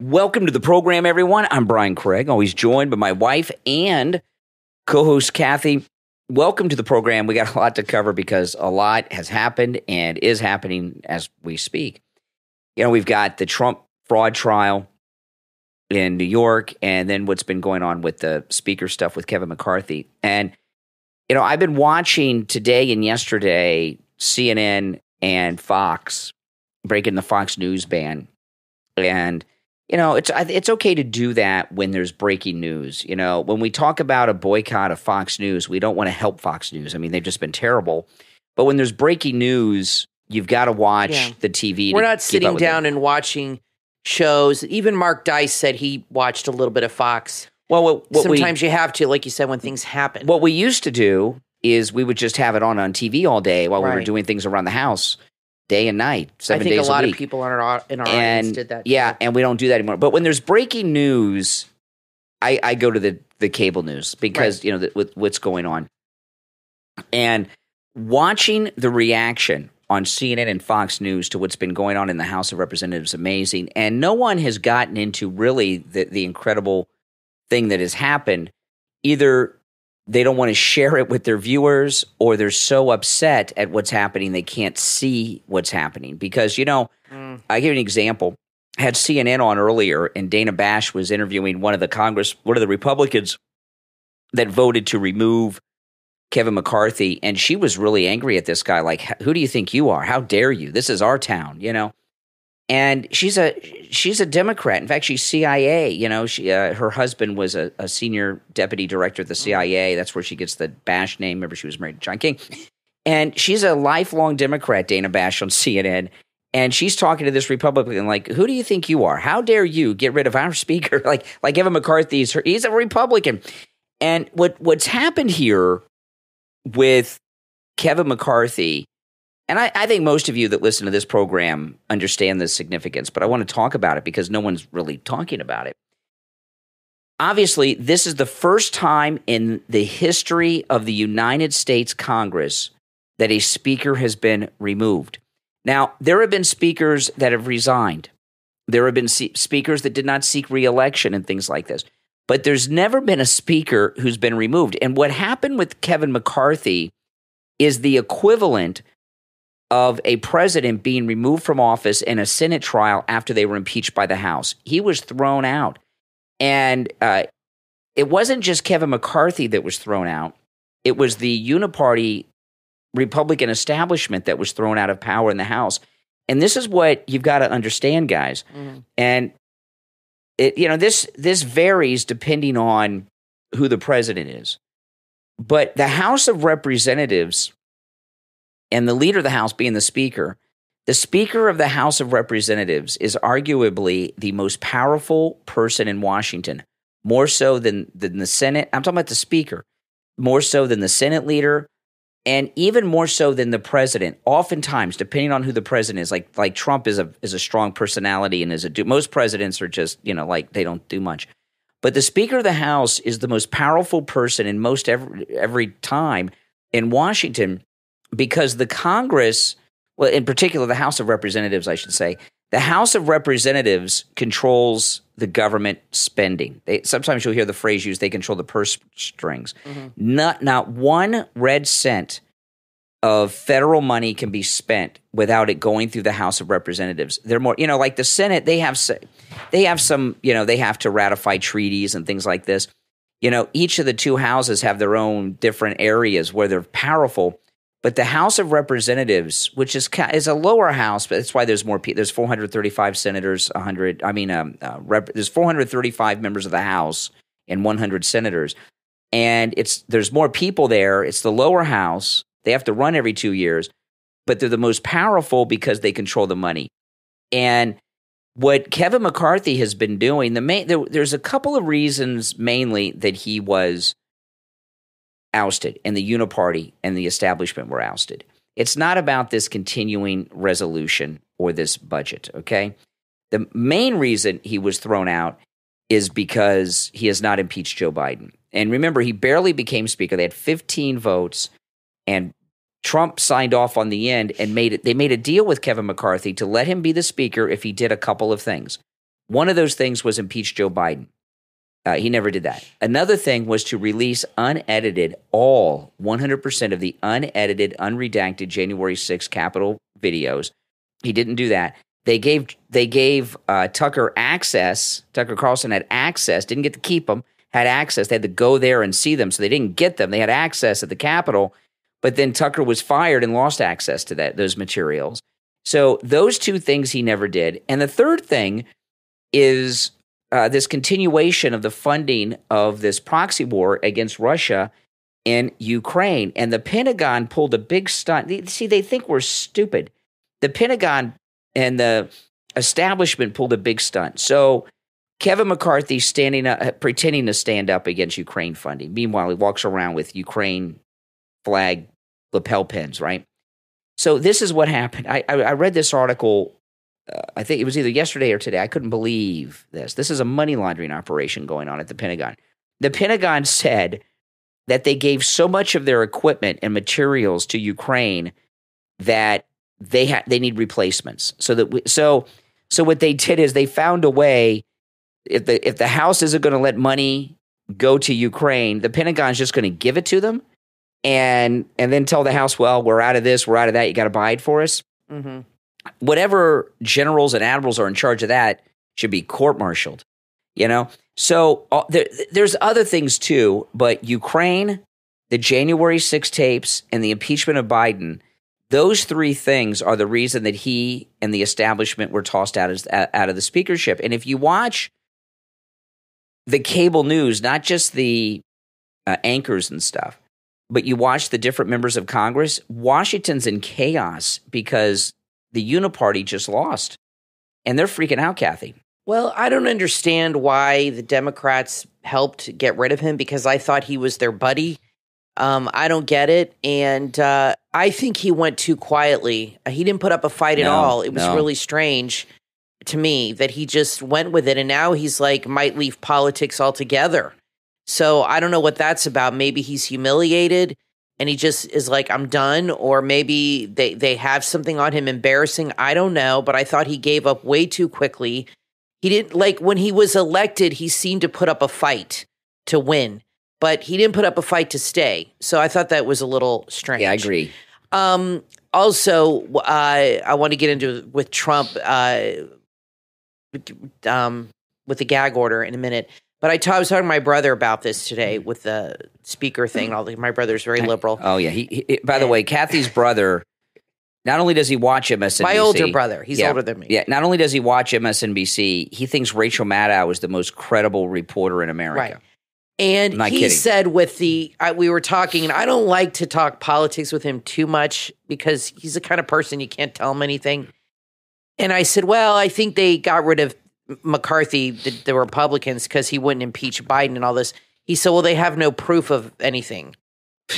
Welcome to the program, everyone. I'm Brian Craig, always joined by my wife and co-host Kathy. Welcome to the program. We got a lot to cover because a lot has happened and is happening as we speak. You know, we've got the Trump fraud trial in New York, and then what's been going on with the speaker stuff with Kevin McCarthy. And, you know, I've been watching today and yesterday CNN and Fox breaking the Fox News ban. And you know, it's okay to do that when there's breaking news. You know, when we talk about a boycott of Fox News, we don't want to help Fox News. I mean, they've just been terrible. But when there's breaking news, you've got to watch the TV. We're not sitting down and watching shows. Even Mark Dice said he watched a little bit of Fox. Well, sometimes you have to, like you said, when things happen. What we used to do is we would just have it on TV all day while we were doing things around the house. Day and night, 7 days a week. I think a lot of people in our audience did that. Yeah, and we don't do that anymore. But when there's breaking news, I go to the cable news because, you know, with what's going on. And watching the reaction on CNN and Fox News to what's been going on in the House of Representatives is amazing. And no one has gotten into really the incredible thing that has happened. Either they don't want to share it with their viewers, or they're so upset at what's happening they can't see what's happening. Because, you know, I give you an example. I had CNN on earlier, and Dana Bash was interviewing one of the Republicans that voted to remove Kevin McCarthy, and she was really angry at this guy. Like, who do you think you are? How dare you? This is our town, you know. And she's a Democrat. In fact, she's CIA. You know, her husband was a senior deputy director at the CIA. That's where she gets the Bash name. Remember, she was married to John King. And she's a lifelong Democrat, Dana Bash on CNN. And she's talking to this Republican, like, who do you think you are? How dare you get rid of our speaker? Like Kevin McCarthy, he's a Republican. And what's happened here with Kevin McCarthy, and I think most of you that listen to this program understand the significance, but I want to talk about it because no one's really talking about it. Obviously, this is the first time in the history of the United States Congress that a speaker has been removed. Now, there have been speakers that have resigned. There have been speakers that did not seek re-election and things like this. But there's never been a speaker who's been removed. And what happened with Kevin McCarthy is the equivalent of a president being removed from office in a Senate trial after they were impeached by the House. He was thrown out. And it wasn't just Kevin McCarthy that was thrown out. It was the uniparty Republican establishment that was thrown out of power in the House. And this is what you've got to understand, guys. And this varies depending on who the president is. But the House of Representatives and the leader of the House being the Speaker of the House of Representatives is arguably the most powerful person in Washington, more so than the Senate. I'm talking about the Speaker, more so than the Senate leader, and even more so than the president. Oftentimes, depending on who the president is, like Trump is a strong personality and most presidents are just, you know, like they don't do much. But the Speaker of the House is the most powerful person in most every time in Washington. Because the Congress, well, in particular, the House of Representatives, I should say, the House of Representatives controls the government spending. Sometimes you'll hear the phrase used, they control the purse strings. Not one red cent of federal money can be spent without it going through the House of Representatives. They're more, you know, like the Senate, they have some, you know, they have to ratify treaties and things like this. You know, each of the two houses have their own different areas where they're powerful. But the House of Representatives, which is a lower house, but that's why there's more people. There's 435 senators, there's 435 members of the House and 100 senators. And there's more people there. It's the lower house. They have to run every 2 years, but they're the most powerful because they control the money. And what Kevin McCarthy has been doing, there's a couple of reasons mainly that he was ousted and the uniparty and the establishment were ousted. It's not about this continuing resolution or this budget, okay? The main reason he was thrown out is because he has not impeached Joe Biden. And remember, he barely became speaker. They had 15 votes, and Trump signed off on the end and they made a deal with Kevin McCarthy to let him be the speaker if he did a couple of things. One of those things was impeach Joe Biden. He never did that. Another thing was to release unedited, all 100% of the unedited, unredacted January 6th Capitol videos. He didn't do that. They gave Tucker access. Tucker Carlson had access, didn't get to keep them, had access. They had to go there and see them, so they didn't get them. They had access at the Capitol, but then Tucker was fired and lost access to those materials. So those two things he never did. And the third thing is this continuation of the funding of this proxy war against Russia in Ukraine. And the Pentagon pulled a big stunt. See, they think we're stupid. The Pentagon and the establishment pulled a big stunt. So Kevin McCarthy standing up, pretending to stand up against Ukraine funding. Meanwhile, he walks around with Ukraine flag lapel pins, right? So this is what happened. I read this article. I think it was either yesterday or today. I couldn't believe this. This is a money laundering operation going on at the Pentagon. The Pentagon said that they gave so much of their equipment and materials to Ukraine that they need replacements. So what they did is they found a way. If the House isn't going to let money go to Ukraine, the Pentagon's just going to give it to them, and then tell the House, well, we're out of this, we're out of that. You got to buy it for us. Mm-hmm. Whatever generals and admirals are in charge of that should be court-martialed, So there's other things too, but Ukraine, the January 6 tapes, and the impeachment of Biden, those three things are the reason that he and the establishment were tossed out of the speakership. And if you watch the cable news, not just the anchors and stuff, but you watch the different members of Congress, Washington's in chaos because the Uniparty just lost, and they're freaking out, Kathy. Well, I don't understand why the Democrats helped get rid of him because I thought he was their buddy. I don't get it, and I think he went too quietly. He didn't put up a fight at all. It was really strange to me that he just went with it, and now he's might leave politics altogether. So I don't know what that's about. Maybe he's humiliated and he just is I'm done, or maybe they have something on him embarrassing. I don't know, but I thought he gave up way too quickly. He didn't when he was elected, he seemed to put up a fight to win, but he didn't put up a fight to stay. So I thought that was a little strange. Yeah, I agree. Also, I want to get into with Trump, with the gag order in a minute. But I was talking to my brother about this today with the speaker thing. My brother's very liberal. Oh, yeah. By the way, Kathy's brother, not only does he watch MSNBC. My older brother. He's older than me. Yeah. Not only does he watch MSNBC, he thinks Rachel Maddow is the most credible reporter in America. Right. And he said we were talking, and I don't like to talk politics with him too much because he's the kind of person you can't tell him anything. And I said, well, I think they got rid of McCarthy, the Republicans, because he wouldn't impeach Biden and all this. He said, well, they have no proof of anything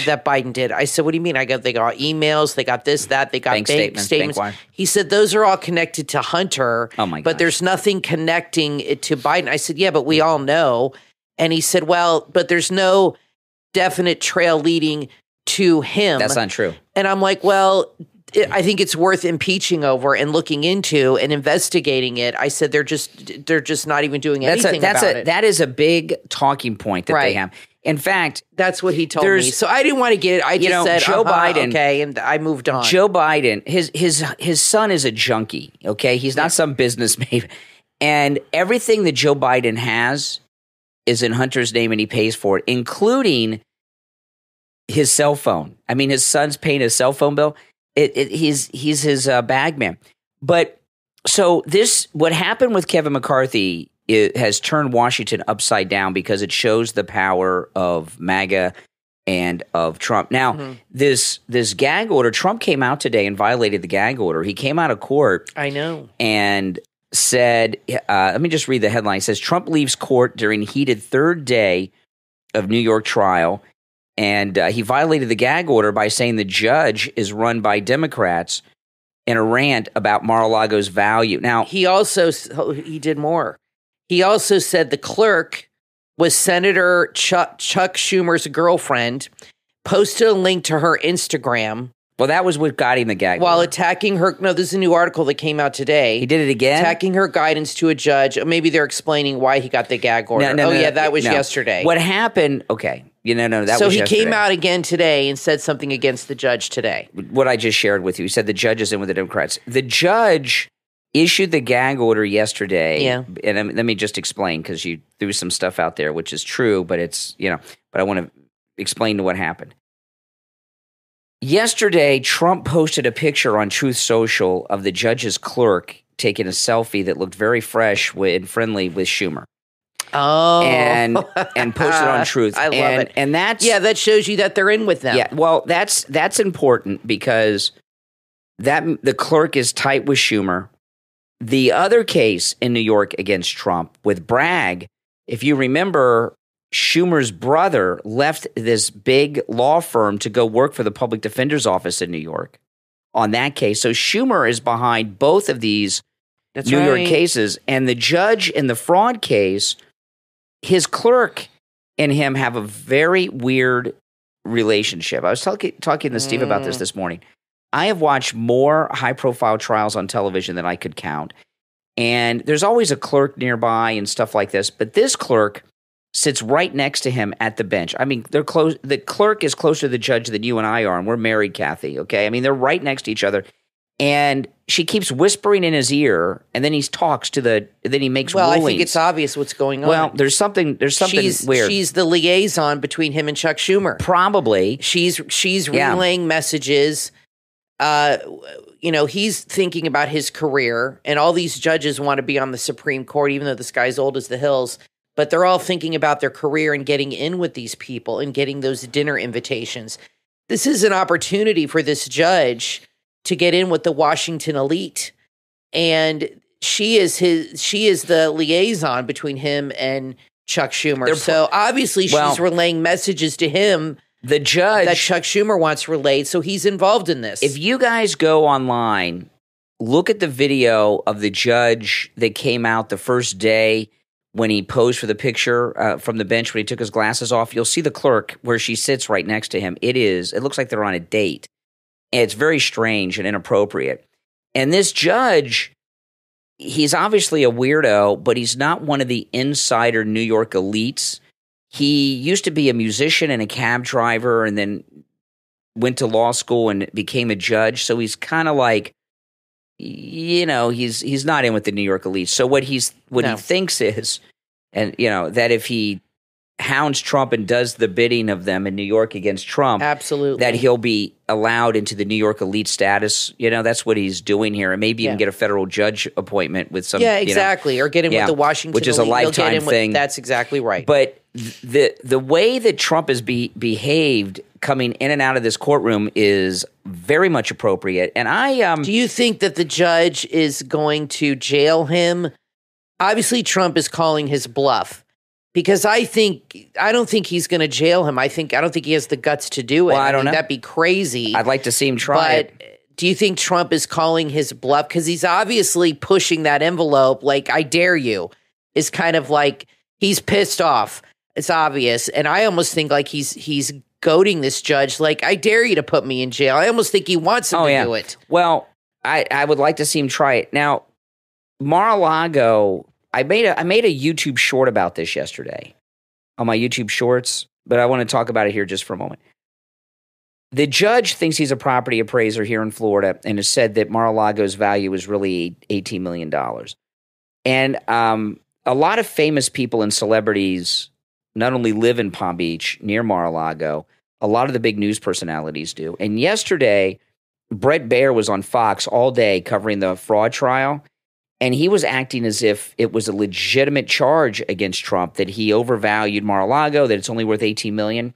that Biden did. I said, what do you mean? They got emails, they got this, that, they got bank statements. He said, those are all connected to Hunter. Oh my God. But there's nothing connecting it to Biden. I said, yeah, but we all know. And he said, well, but there's no definite trail leading to him. That's not true. And I'm like, well, I think it's worth impeaching over and looking into and investigating it. I said they're just not even doing anything about it. That is a big talking point that they have. In fact, that's what he told me. So I didn't want to get it. I just said Joe Biden. Okay, and I moved on. Joe Biden, his son is a junkie. Okay, he's not some businessman, and everything that Joe Biden has is in Hunter's name, and he pays for it, including his cell phone. I mean, his son's paying his cell phone bill. He's his bag man. But so what happened with Kevin McCarthy has turned Washington upside down because it shows the power of MAGA and of Trump. Now, this gag order, Trump came out today and violated the gag order. He came out of court. I know. And said, let me just read the headline. It says, Trump leaves court during heated third day of New York trial. And he violated the gag order by saying the judge is run by Democrats in a rant about Mar-a-Lago's value. Now, he did more. He also said the clerk was Senator Chuck Schumer's girlfriend, posted a link to her Instagram Well, that was what got him the gag while order. attacking her. No, this is a new article that came out today. He did it again? Attacking her guidance to a judge. Maybe they're explaining why he got the gag order. No, that was yesterday. What happened? Okay. That so was he yesterday. came out again today and said something against the judge today. What I just shared with you. He said the judge is in with the Democrats. The judge issued the gag order yesterday. Yeah. And let me just explain, because you threw some stuff out there, which is true, but it's, but I want to explain to what happened. Yesterday, Trump posted a picture on Truth Social of the judge's clerk taking a selfie that looked very fresh and friendly with Schumer. Oh, and posted on Truth. I love it. And that's that shows you that they're in with them. Yeah, well, that's important, because the clerk is tight with Schumer. The other case in New York against Trump with Bragg, if you remember, Schumer's brother left this big law firm to go work for the public defender's office in New York on that case. So Schumer is behind both of these New York cases. And the judge in the fraud case, his clerk and him have a very weird relationship. I was talking to Steve about this morning. I have watched more high-profile trials on television than I could count. And there's always a clerk nearby and stuff like this. But this clerk sits right next to him at the bench. I mean, they're close. The clerk is closer to the judge than you and I are, and we're married, Kathy, okay? I mean, they're right next to each other. And she keeps whispering in his ear, and then he talks then he makes rulings. I think it's obvious what's going on. Well, there's something weird. She's the liaison between him and Chuck Schumer. Probably. She's relaying messages. He's thinking about his career, and all these judges want to be on the Supreme Court, even though this guy's old as the hills. But they're all thinking about their career and getting in with these people and getting those dinner invitations. This is an opportunity for this judge to get in with the Washington elite. And she is the liaison between him and Chuck Schumer. So obviously she's relaying messages to him, the judge, that Chuck Schumer wants relayed. So he's involved in this. If you guys go online, look at the video of the judge that came out the first day when he posed for the picture from the bench, when he took his glasses off. You'll see the clerk where she sits right next to him. It looks like they're on a date. And it's very strange and inappropriate. And this judge, he's obviously a weirdo, but he's not one of the insider New York elites. He used to be a musician and a cab driver, and then went to law school and became a judge. So he's kind of like, he's not in with the New York elite. So what he thinks is, and that if he hounds Trump and does the bidding of them in New York against Trump, absolutely, that he'll be allowed into the New York elite status. That's what he's doing here, and maybe even get a federal judge appointment with some. Yeah, exactly, or get in with the Washington, which is elite. a lifetime thing. That's exactly right. But the way that Trump has behaved coming in and out of this courtroom is very much appropriate. And do you think that the judge is going to jail him? Obviously, Trump is calling his bluff, because I don't think he's going to jail him. I don't think he has the guts to do it. Well, I don't know. That'd be crazy. I'd like to see him try it. Do you think Trump is calling his bluff? Because he's obviously pushing that envelope. Like, I dare you, is kind of like he's pissed off. It's obvious. And I almost think like he's goading this judge. Like, I dare you to put me in jail. I almost think he wants him to do it. Well, I would like to see him try it. Now, Mar-a-Lago, I made a YouTube short about this yesterday on my YouTube shorts, but I want to talk about it here just for a moment. The judge thinks he's a property appraiser here in Florida and has said that Mar-a-Lago's value is really $18 million. And a lot of famous people and celebrities not only live in Palm Beach near Mar-a-Lago, a lot of the big news personalities do. And yesterday, Bret Baier was on Fox all day covering the fraud trial, and he was acting as if it was a legitimate charge against Trump, that he overvalued Mar-a-Lago, that it's only worth $18 million.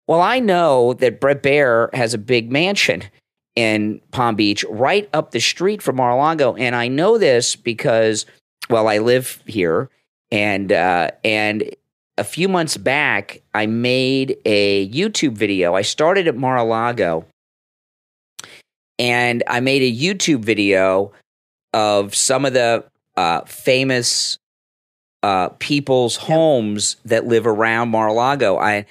Well, I know that Bret Baier has a big mansion in Palm Beach right up the street from Mar-a-Lago, and I know this because, I live here, and a few months back, I made a YouTube video. I started at Mar-a-Lago, and I made a YouTube video of some of the famous people's homes that live around Mar-a-Lago. I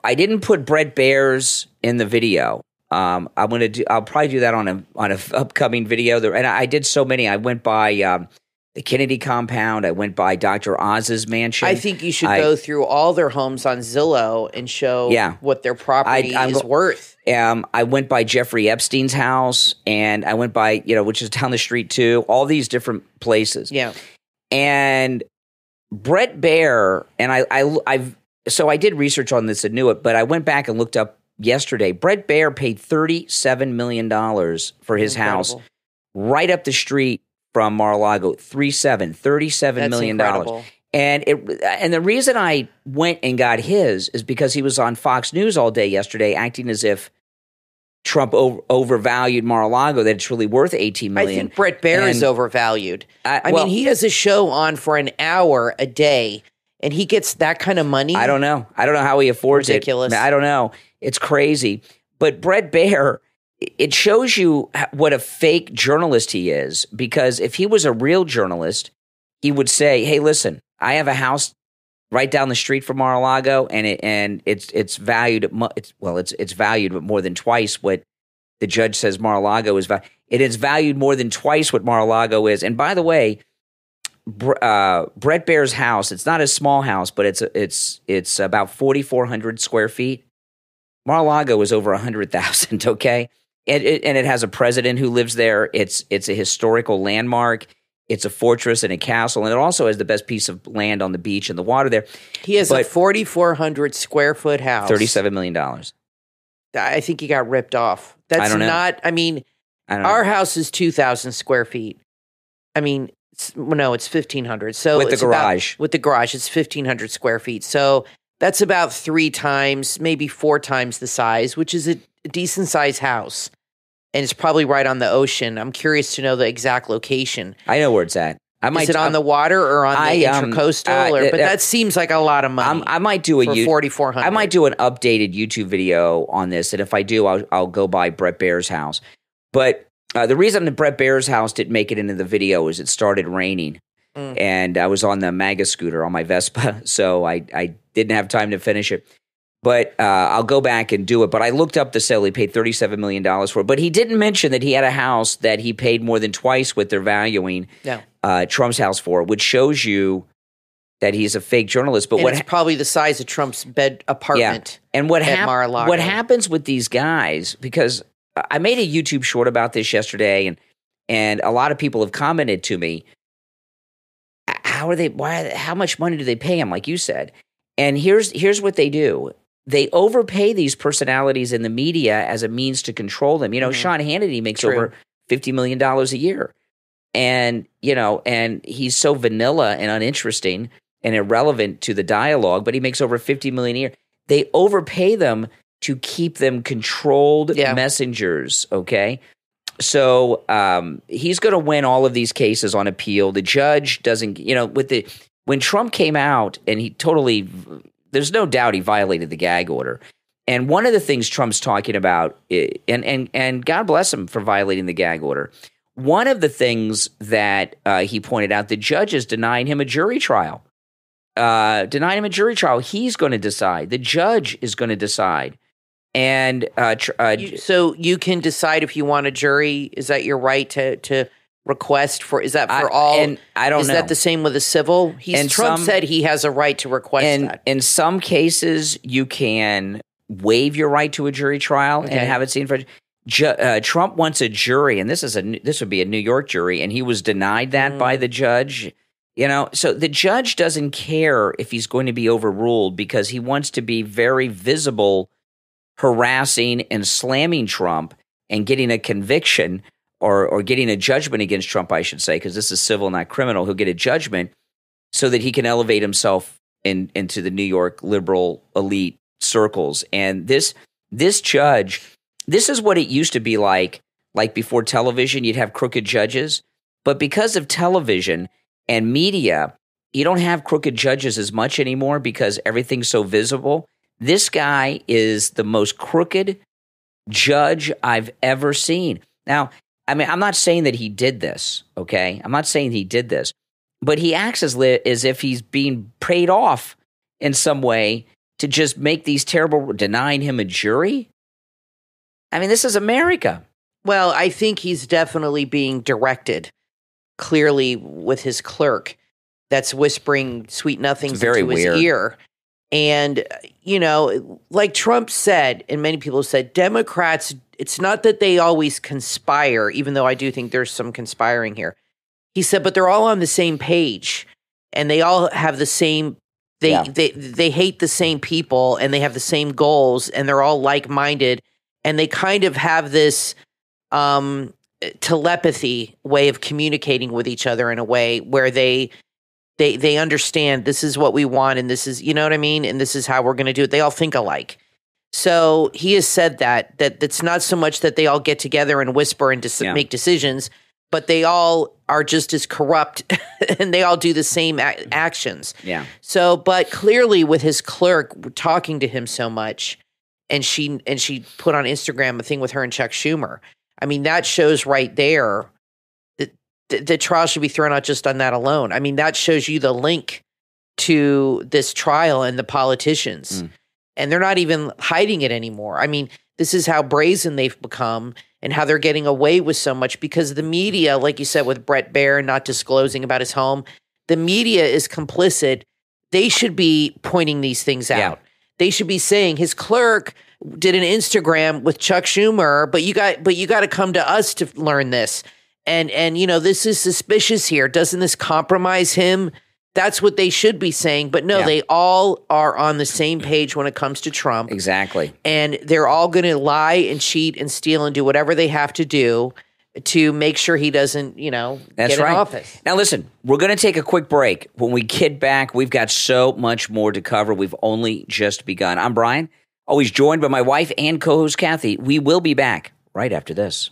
didn't put Bret Baier's in the video, I'll probably do that on a upcoming video. And I did so many. I went by the Kennedy compound. I went by Dr. Oz's mansion. I think you should go through all their homes on Zillow and show what their property is worth. I went by Jeffrey Epstein's house, and I went by, which is down the street too, all these different places. Yeah. And Bret Baier, and I did research on this and knew it, but I went back and looked up yesterday. Bret Baier paid $37 million for his house right up the street from Mar-a-Lago. $37 million. And the reason I went and got his is because he was on Fox News all day yesterday acting as if Trump overvalued Mar-a-Lago, that it's really worth $18 million. I think Bret Baier is overvalued. I mean, he has a show on for an hour a day, and he gets that kind of money. I don't know how he affords Ridiculous. it. I don't know. It's crazy. But Bret Baier, it shows you what a fake journalist he is, because if he was a real journalist, he would say, hey, listen, I have a house right down the street from Mar-a-Lago, and it's valued it's valued at more than twice what the judge says Mar-a-Lago is valued. It is valued more than twice what Mar-a-Lago is. And by the way, Bret Baier's house, it's not a small house, but it's about 4,400 square feet. Mar-a-Lago is over 100,000. Okay, and it has a president who lives there. It's a historical landmark. It's a fortress and a castle, and it also has the best piece of land on the beach and the water there. He has a 4,400 square foot house. $37 million. I think he got ripped off. That's I don't know. not. I mean, our house is 2,000 square feet. I mean, it's 1,500. So with the garage, with the garage, it's 1,500 square feet. So that's about 3 times, maybe 4 times the size, which is a decent sized house. And it's probably right on the ocean. I'm curious to know the exact location. I know where it's at. Is it on the water or on the intercoastal? But that seems like a lot of money. I might do for 4,400. I might do an updated YouTube video on this, and if I do, I'll go by Bret Baier's house. But the reason that Bret Baier's house didn't make it into the video is it started raining, and I was on the MAGA scooter on my Vespa, so I didn't have time to finish it. But I'll go back and do it. But I looked up the sale. He paid $37 million for it. But he didn't mention that he had a house that he paid more than twice what they're valuing Trump's house for, which shows you that he's a fake journalist. But it's probably the size of Trump's bed apartment. Yeah. And what happens with these guys, because I made a YouTube short about this yesterday, and a lot of people have commented to me, how much money do they pay him, like you said? And here's what they do. They overpay these personalities in the media as a means to control them. Sean Hannity makes over $50 million a year. And, and he's so vanilla and uninteresting and irrelevant to the dialogue, but he makes over $50 million a year. They overpay them to keep them controlled messengers, okay? So he's going to win all of these cases on appeal. The judge doesn't, when Trump came out and there's no doubt he violated the gag order. And one of the things Trump's talking about, and God bless him for violating the gag order, one of the things that he pointed out, the judge is denying him a jury trial. He's going to decide. The judge is going to decide. And so you can decide if you want a jury. Is that your right to request for? Is that for all? And I don't know. Is that the same with a civil? Trump said he has a right to request that. In some cases, you can waive your right to a jury trial and have it seen for. Trump wants a jury, and this would be a New York jury, and he was denied that by the judge. So the judge doesn't care if he's going to be overruled because he wants to be very visible, harassing and slamming Trump and getting a conviction or getting a judgment against Trump, I should say, because this is civil, not criminal. He'll get a judgment so that he can elevate himself into the New York liberal elite circles. And this judge, this is what it used to be like before television. You'd have crooked judges, but because of television and media, you don't have crooked judges as much anymore because everything's so visible. This guy is the most crooked judge I've ever seen. Now, I mean, I'm not saying that he did this, okay? I'm not saying he did this, but he acts as if he's being paid off in some way to just make these terrible, denying him a jury. I mean, this is America. Well, I think he's definitely being directed clearly with his clerk that's whispering sweet nothings into his ear. And, like Trump said, and many people said, Democrats, it's not that they always conspire, even though I do think there's some conspiring here. He said, but they're all on the same page and they all have the same, they hate the same people and they have the same goals and they're all like-minded. And they kind of have this telepathy way of communicating with each other in a way where they understand this is what we want and this is, you know what I mean? And this is how we're going to do it. They all think alike. So he has said that it's not so much that they all get together and whisper and make decisions, but they all are just as corrupt and they all do the same actions. Yeah. So, but clearly with his clerk talking to him so much, and she put on Instagram a thing with her and Chuck Schumer. I mean, that shows right there that the trial should be thrown out just on that alone. I mean, that shows you the link to this trial and the politicians. And they're not even hiding it anymore. I mean, this is how brazen they've become and how they're getting away with so much because the media, like you said, with Brett Baer not disclosing about his home, the media is complicit. They should be pointing these things out. They should be saying his clerk did an Instagram with Chuck Schumer, but you got to come to us to learn this. And this is suspicious here. Doesn't this compromise him? That's what they should be saying. But no, they all are on the same page when it comes to Trump. Exactly. And they're all going to lie and cheat and steal and do whatever they have to do to make sure he doesn't, That's get right. in office. Now, listen, we're going to take a quick break. When we get back, we've got so much more to cover. We've only just begun. I'm Brian, always joined by my wife and co-host Kathy. We will be back right after this.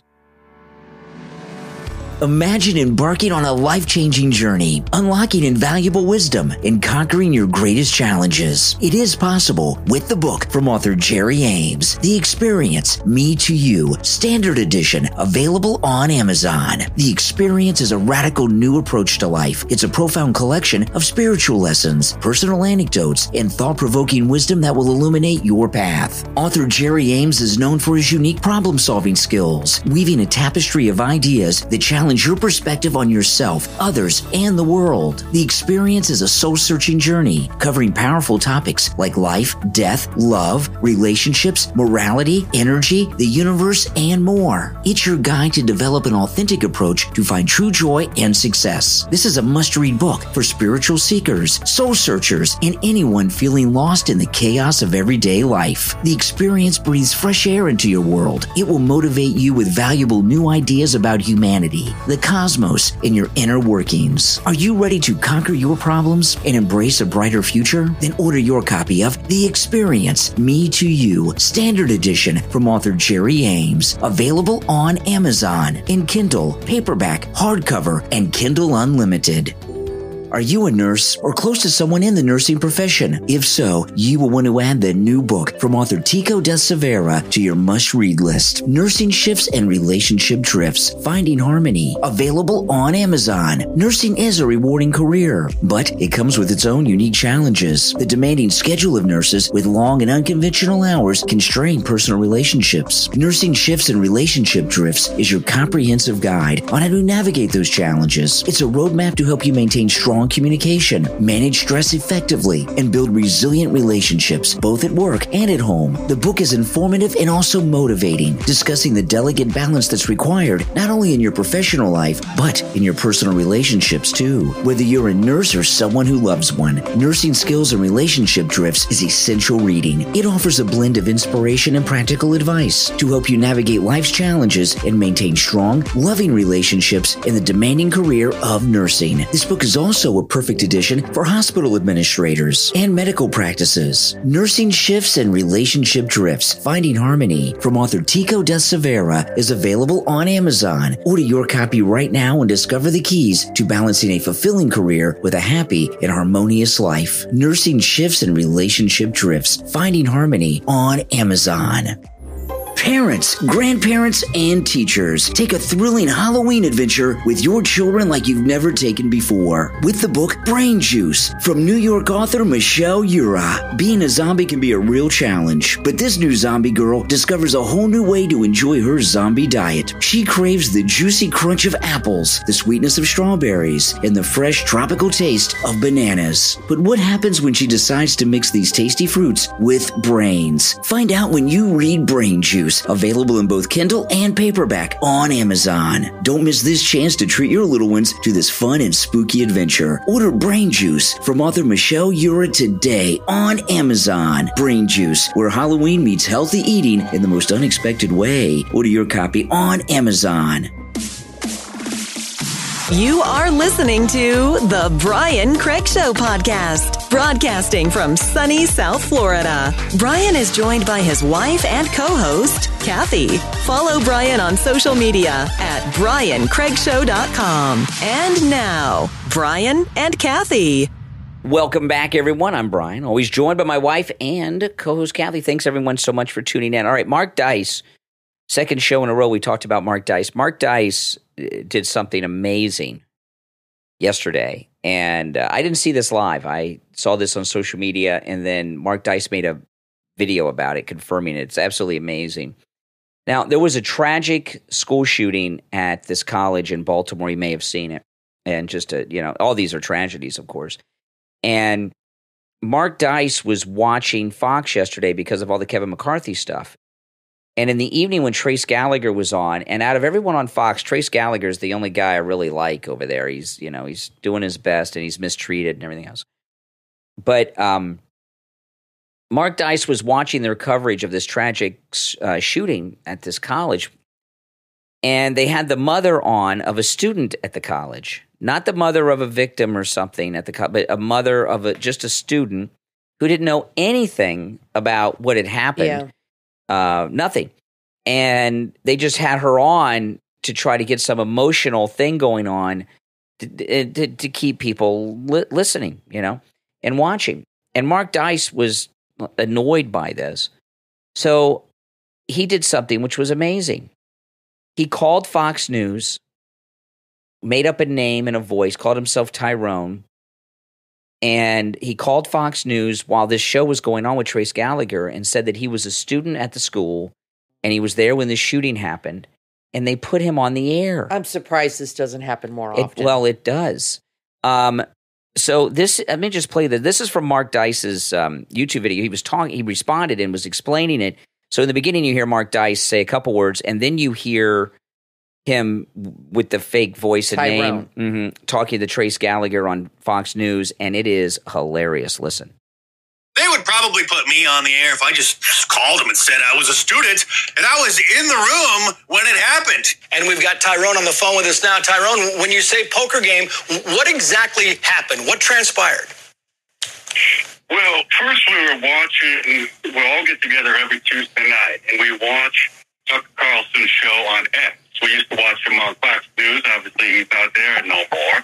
Imagine embarking on a life-changing journey, unlocking invaluable wisdom, and conquering your greatest challenges. It is possible with the book from author Jerry Ames, The Experience, Me to You, Standard Edition, available on Amazon. The Experience is a radical new approach to life. It's a profound collection of spiritual lessons, personal anecdotes, and thought-provoking wisdom that will illuminate your path. Author Jerry Ames is known for his unique problem-solving skills, weaving a tapestry of ideas that challenge your perspective on yourself, others, and the world. The Experience is a soul-searching journey covering powerful topics like life, death, love, relationships, morality, energy, the universe, and more. It's your guide to develop an authentic approach to find true joy and success. This is a must-read book for spiritual seekers, soul searchers, and anyone feeling lost in the chaos of everyday life. The Experience breathes fresh air into your world. It will motivate you with valuable new ideas about humanity, the cosmos, and your inner workings. Are you ready to conquer your problems and embrace a brighter future? Then order your copy of The Experience, Me to You, Standard Edition from author Jerry Ames, available on Amazon in Kindle, paperback, hardcover, and Kindle Unlimited. Are you a nurse or close to someone in the nursing profession? If so, you will want to add the new book from author Tico de Severa to your must-read list, Nursing Shifts and Relationship Drifts, Finding Harmony, available on Amazon. Nursing is a rewarding career, but it comes with its own unique challenges. The demanding schedule of nurses with long and unconventional hours can strain personal relationships. Nursing Shifts and Relationship Drifts is your comprehensive guide on how to navigate those challenges. It's a roadmap to help you maintain strong communication, manage stress effectively, and build resilient relationships both at work and at home. The book is informative and also motivating, discussing the delicate balance that's required not only in your professional life, but in your personal relationships too. Whether you're a nurse or someone who loves one, Nursing Skills and Relationship Drifts is essential reading. It offers a blend of inspiration and practical advice to help you navigate life's challenges and maintain strong, loving relationships in the demanding career of nursing. This book is also a perfect addition for hospital administrators and medical practices. Nursing Shifts and Relationship Drifts, Finding Harmony from author Tico de Severa is available on Amazon. Order your copy right now and discover the keys to balancing a fulfilling career with a happy and harmonious life. Nursing Shifts and Relationship Drifts, Finding Harmony on Amazon. Parents, grandparents, and teachers, take a thrilling Halloween adventure with your children like you've never taken before. With the book Brain Juice from New York author Michelle Ura. Being a zombie can be a real challenge, but this new zombie girl discovers a whole new way to enjoy her zombie diet. She craves the juicy crunch of apples, the sweetness of strawberries, and the fresh tropical taste of bananas. But what happens when she decides to mix these tasty fruits with brains? Find out when you read Brain Juice, available in both Kindle and paperback on Amazon. Don't miss this chance to treat your little ones to this fun and spooky adventure. Order Brain Juice from author Michelle Ura today on Amazon. Brain Juice, where Halloween meets healthy eating in the most unexpected way. Order your copy on Amazon. You are listening to The Brian Craig Show podcast, broadcasting from sunny South Florida. Brian is joined by his wife and co-host, Kathy. Follow Brian on social media at briancraigshow.com. And now, Brian and Kathy. Welcome back, everyone. I'm Brian, always joined by my wife and co-host Kathy. Thanks, everyone, so much for tuning in. All right, Mark Dice. Second show in a row we talked about Mark Dice. Mark Dice did something amazing yesterday, and I didn't see this live. I saw this on social media, and then Mark Dice made a video about it, confirming it. It's absolutely amazing. Now, there was a tragic school shooting at this college in Baltimore. You may have seen it, and just all these are tragedies, of course. And Mark Dice was watching Fox yesterday because of all the Kevin McCarthy stuff. And in the evening when Trace Gallagher was on, and out of everyone on Fox, Trace Gallagher is the only guy I really like over there. He's doing his best, and he's mistreated and everything else. But Mark Dice was watching their coverage of this tragic shooting at this college, and they had the mother on of a student at the college, not the mother of a victim or something at the college, but a mother of just a student who didn't know anything about what had happened. Yeah. Nothing. And they just had her on to try to get some emotional thing going on to keep people listening, and watching. And Mark Dice was annoyed by this. So he did something which was amazing. He called Fox News, made up a name and a voice, called himself Tyrone. And he called Fox News while this show was going on with Trace Gallagher and said that he was a student at the school and he was there when the shooting happened, and they put him on the air. I'm surprised this doesn't happen more often. It does. So this, let me just play this. This is from Mark Dice's YouTube video. He responded and was explaining it. So in the beginning, you hear Mark Dice say a couple words, and then you hear him with the fake voice and Tyrone. name talking to Trace Gallagher on Fox News, and it is hilarious. Listen. They would probably put me on the air if I just called them and said I was a student and I was in the room when it happened. And we've got Tyrone on the phone with us now. Tyrone, when you say poker game, what exactly happened? What transpired? Well, first we were watching, we all get together every Tuesday night, and we watch Tucker Carlson's show on X. We used to watch him on Fox News. Obviously, he's not there no more.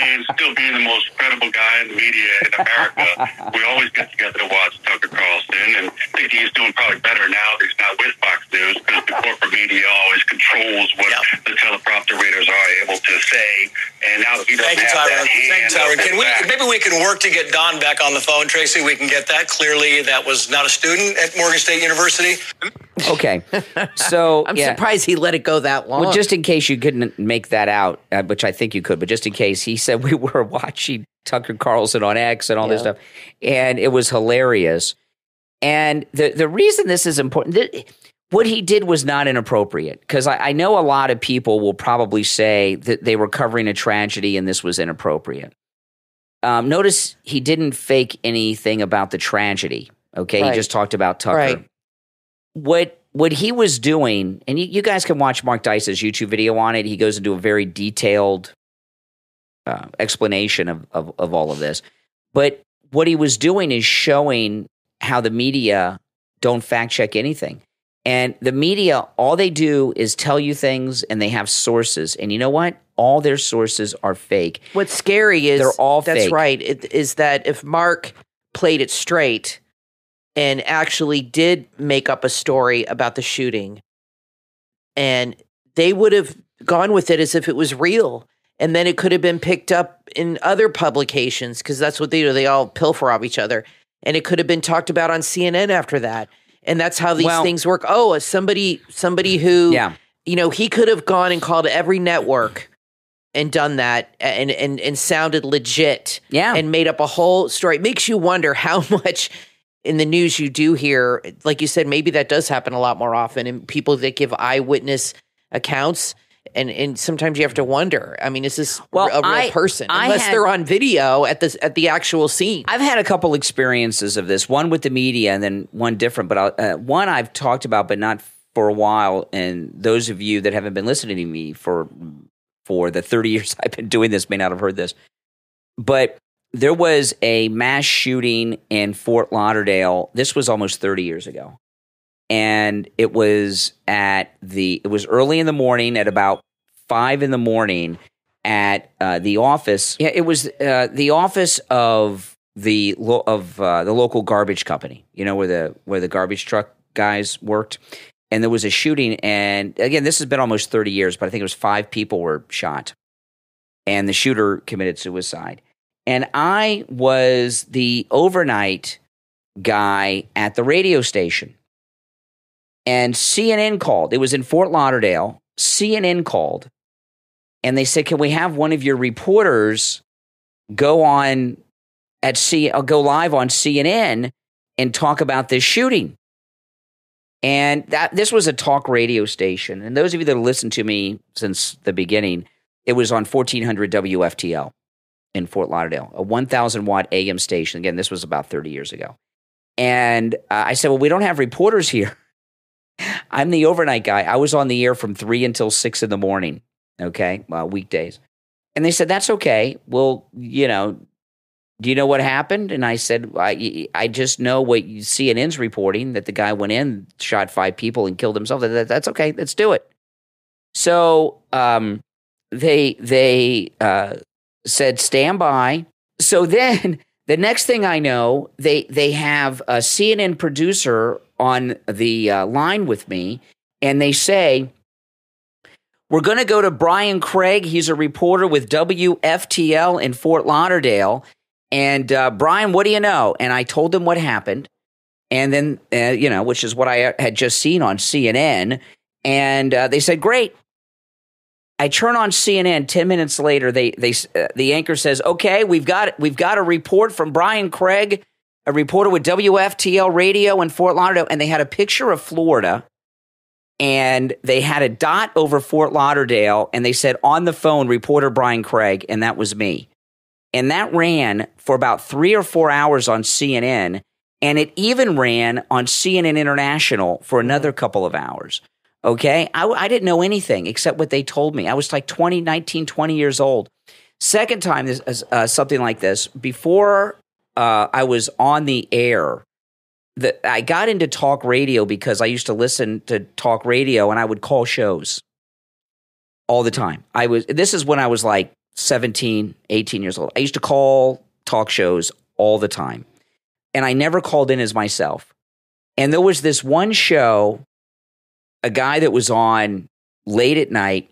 And still being the most credible guy in the media in America, we always get together to watch Tucker Carlson. And I think he's doing probably better now that he's not with Fox News, because the corporate media always controls what the teleprompter readers are able to say. And now that he doesn't have that hand, Maybe we can work to get Don back on the phone, Tracy. We can get that. Clearly, that was not a student at Morgan State University. Okay. So I'm surprised he let it go that long. Well, just in case you couldn't make that out, which I think you could, but just in case, he said we were watching Tucker Carlson on X and all this stuff, and it was hilarious. And the reason this is important, what he did was not inappropriate, because I know a lot of people will probably say that they were covering a tragedy and this was inappropriate. Notice he didn't fake anything about the tragedy, okay? Right. He just talked about Tucker. Right. What he was doing, and you guys can watch Mark Dice's YouTube video on it. He goes into a very detailed explanation of all of this. But what he was doing is showing how the media don't fact check anything. And the media, all they do is tell you things, and they have sources. And you know what? All their sources are fake. What's scary is they're all that's fake. right. Is that if Mark played it straight, and actually did make up a story about the shooting, and they would have gone with it as if it was real. And then it could have been picked up in other publications, because that's what they do. They all pilfer off each other. And it could have been talked about on CNN after that. And that's how these things work. Oh, somebody who, he could have gone and called every network and done that and sounded legit and made up a whole story. It makes you wonder how much in the news you do hear. Like you said, maybe that does happen a lot more often, and people that give eyewitness accounts. And sometimes you have to wonder. I mean, is this a real person? Unless they're on video at the actual scene. I've had a couple experiences of this. One with the media, and then one different. But one I've talked about, but not for a while. And those of you that haven't been listening to me for the 30 years I've been doing this may not have heard this. But there was a mass shooting in Fort Lauderdale. This was almost 30 years ago. And it was early in the morning at about 5 a.m. at the office. Yeah, it was the office of the local garbage company. You know, where the garbage truck guys worked. And there was a shooting. And again, this has been almost 30 years, but I think it was 5 people were shot, and the shooter committed suicide. And I was the overnight guy at the radio station. And CNN called. It was in Fort Lauderdale. CNN called, and they said, "Can we have one of your reporters go live on CNN and talk about this shooting?" And this was a talk radio station. And those of you that have listened to me since the beginning, it was on 1400 WFTL in Fort Lauderdale, a 1,000-watt AM station. Again, this was about 30 years ago. And I said, "Well, we don't have reporters here. I'm the overnight guy. I was on the air from 3 until 6 in the morning, weekdays." And they said, "That's okay. Well, do you know what happened?" And I said, I just know what CNN's reporting, that the guy went in, shot 5 people, and killed himself. That's okay. Let's do it." So they said, "Stand by." So then the next thing I know, they have a CNN producer on the line with me, and they say, "We're going to go to Brian Craig. He's a reporter with WFTL in Fort Lauderdale. And Brian, what do you know?" And I told them what happened, and then which is what I had just seen on CNN. And they said, "Great." I turn on CNN. 10 minutes later, the anchor says, "Okay, we've got a report from Brian Craig, a reporter with WFTL radio in Fort Lauderdale." And they had a picture of Florida, and they had a dot over Fort Lauderdale, and they said, "On the phone, reporter Brian Craig," and that was me. And that ran for about 3 or 4 hours on CNN, and it even ran on CNN International for another couple of hours. Okay? I didn't know anything except what they told me. I was like 19, 20 years old. Second time something like this, before I was on the air, I got into talk radio because I used to listen to talk radio, and I would call shows all the time. This is when I was like 17, 18 years old. I used to call talk shows all the time, and I never called in as myself. And there was this one show, a guy that was on late at night,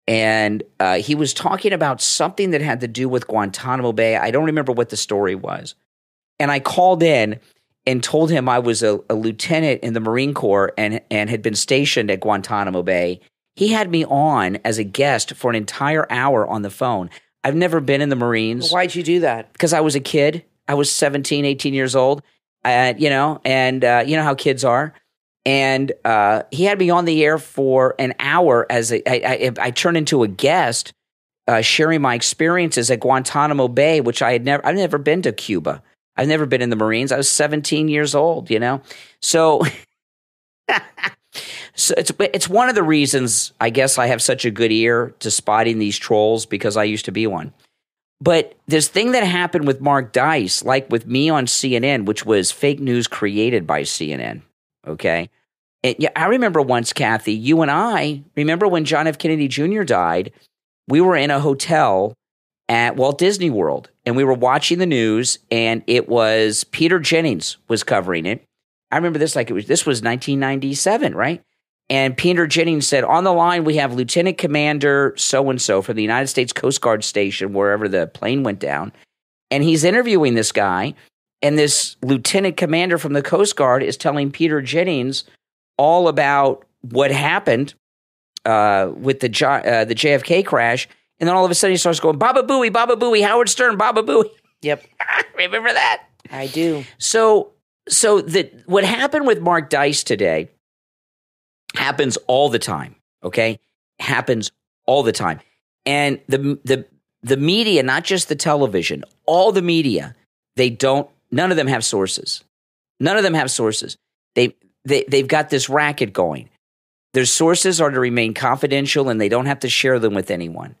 and he was talking about something that had to do with Guantanamo Bay. I don't remember what the story was. And I called in and told him I was a lieutenant in the Marine Corps and had been stationed at Guantanamo Bay. He had me on as a guest for an entire hour on the phone. I've never been in the Marines. Why'd you do that? Because I was a kid. I was 17, 18 years old, you know how kids are. And he had me on the air for an hour as I turned into a guest, sharing my experiences at Guantanamo Bay, which I've never been to Cuba. I've never been in the Marines. I was 17 years old, So, so it's one of the reasons I guess I have such a good ear to spotting these trolls, because I used to be one. But this thing that happened with Mark Dice, like with me on CNN, which was fake news created by CNN, okay? I remember once, Kathy, you and I, remember when John F. Kennedy Jr. died, we were in a hotel at Walt Disney World, and we were watching the news, and it was Peter Jennings was covering it, I remember this like this was 1997, right? And Peter Jennings said, on the line, we have Lieutenant Commander so-and-so from the United States Coast Guard Station, wherever the plane went down. And he's interviewing this guy. And this lieutenant commander from the Coast Guard is telling Peter Jennings all about what happened with the JFK crash. And then all of a sudden he starts going, Baba Booey, Howard Stern, Baba Booey. Yep. Remember that? I do. So what happened with Mark Dice today happens all the time, okay? Happens all the time. And the media, not just the television, all the media, none of them have sources. None of them have sources. They've got this racket going. Their sources are to remain confidential and they don't have to share them with anyone.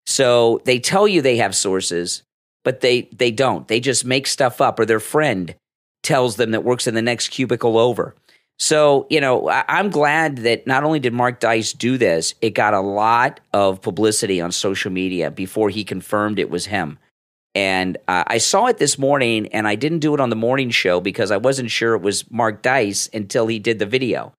So they tell you they have sources, but they don't. They just make stuff up, or their friend tells them that works in the next cubicle over. So, I'm glad that not only did Mark Dice do this, it got a lot of publicity on social media before he confirmed it was him. And I saw it this morning, and I didn't do it on the morning show because I wasn't sure it was Mark Dice until he did the video.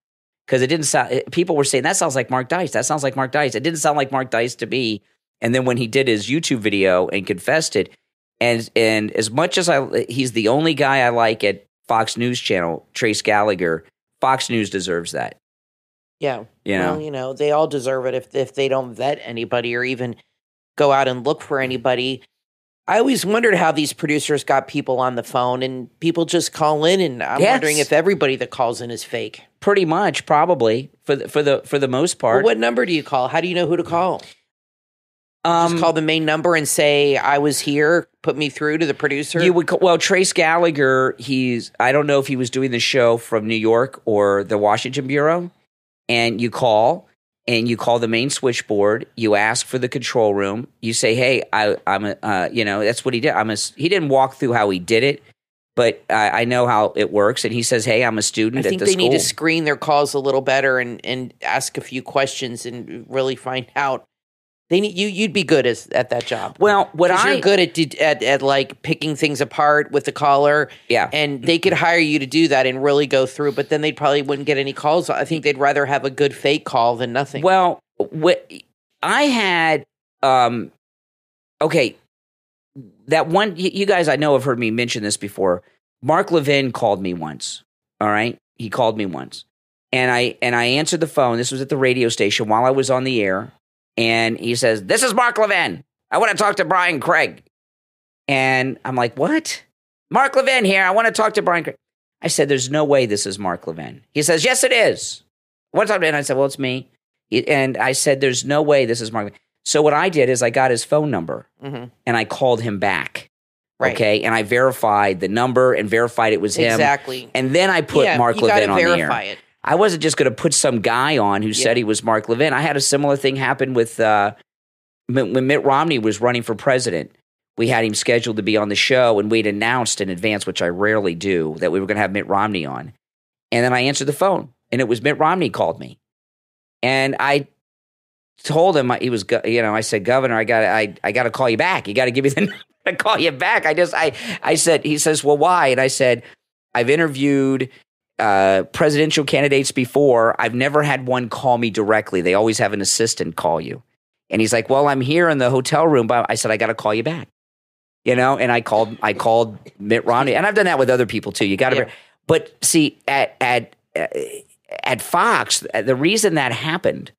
Because it didn't sound, people were saying, that sounds like Mark Dice. That sounds like Mark Dice. It didn't sound like Mark Dice to me. And then when he did his YouTube video and confessed it, and as much as he's the only guy I like at Fox News Channel, Trace Gallagher, Fox News deserves that. Yeah. Well, they all deserve it if they don't vet anybody or even go out and look for anybody. I always wondered how these producers got people on the phone, and people just call in, and I'm wondering if everybody that calls in is fake. Pretty much, probably for the most part. Well, what number do you call? How do you know who to call? Just call the main number and say, I was here, put me through to the producer? You would Trace Gallagher, I don't know if he was doing the show from New York or the Washington Bureau, and you call the main switchboard, you ask for the control room, you say, hey, I'm that's what he did. He didn't walk through how he did it, but I know how it works, and he says, hey, I'm a student at the school. I think they need to screen their calls a little better and ask a few questions and really find out. You'd be good at that job. Well, you're good at like picking things apart with the caller. Yeah, and they could hire you to do that and really go through. But then they probably wouldn't get any calls. I think they'd rather have a good fake call than nothing. Well, I had, okay, that one. You guys, I know, have heard me mention this before. Mark Levin called me once. All right, he called me once, and I answered the phone. This was at the radio station while I was on the air. And he says, this is Mark Levin. I want to talk to Brian Craig. And I'm like, what? Mark Levin here. I want to talk to Brian Craig. I said, there's no way this is Mark Levin. He says, yes, it is. What's up? And I said, well, it's me. And I said, there's no way this is Mark Levin. So what I did is I got his phone number and I called him back. Right. Okay. And I verified the number and verified it was him. Exactly. And then I put Mark Levin on the air. It. I wasn't just going to put some guy on who said he was Mark Levin. I had a similar thing happen with when Mitt Romney was running for president. We had him scheduled to be on the show, and we'd announced in advance, which I rarely do, that we were going to have Mitt Romney on. And then I answered the phone, and it was Mitt Romney called me. And I told him, I said, Governor, I got to call you back. You got to give me the number to call you back. I said, he says, well, why? And I said, I've interviewed presidential candidates before. I've never had one call me directly. They always have an assistant call you. And he's like, well, I'm here in the hotel room, but I said, I got to call you back. And I called Mitt Romney, and I've done that with other people too. You got to, but see, at Fox, the reason that happened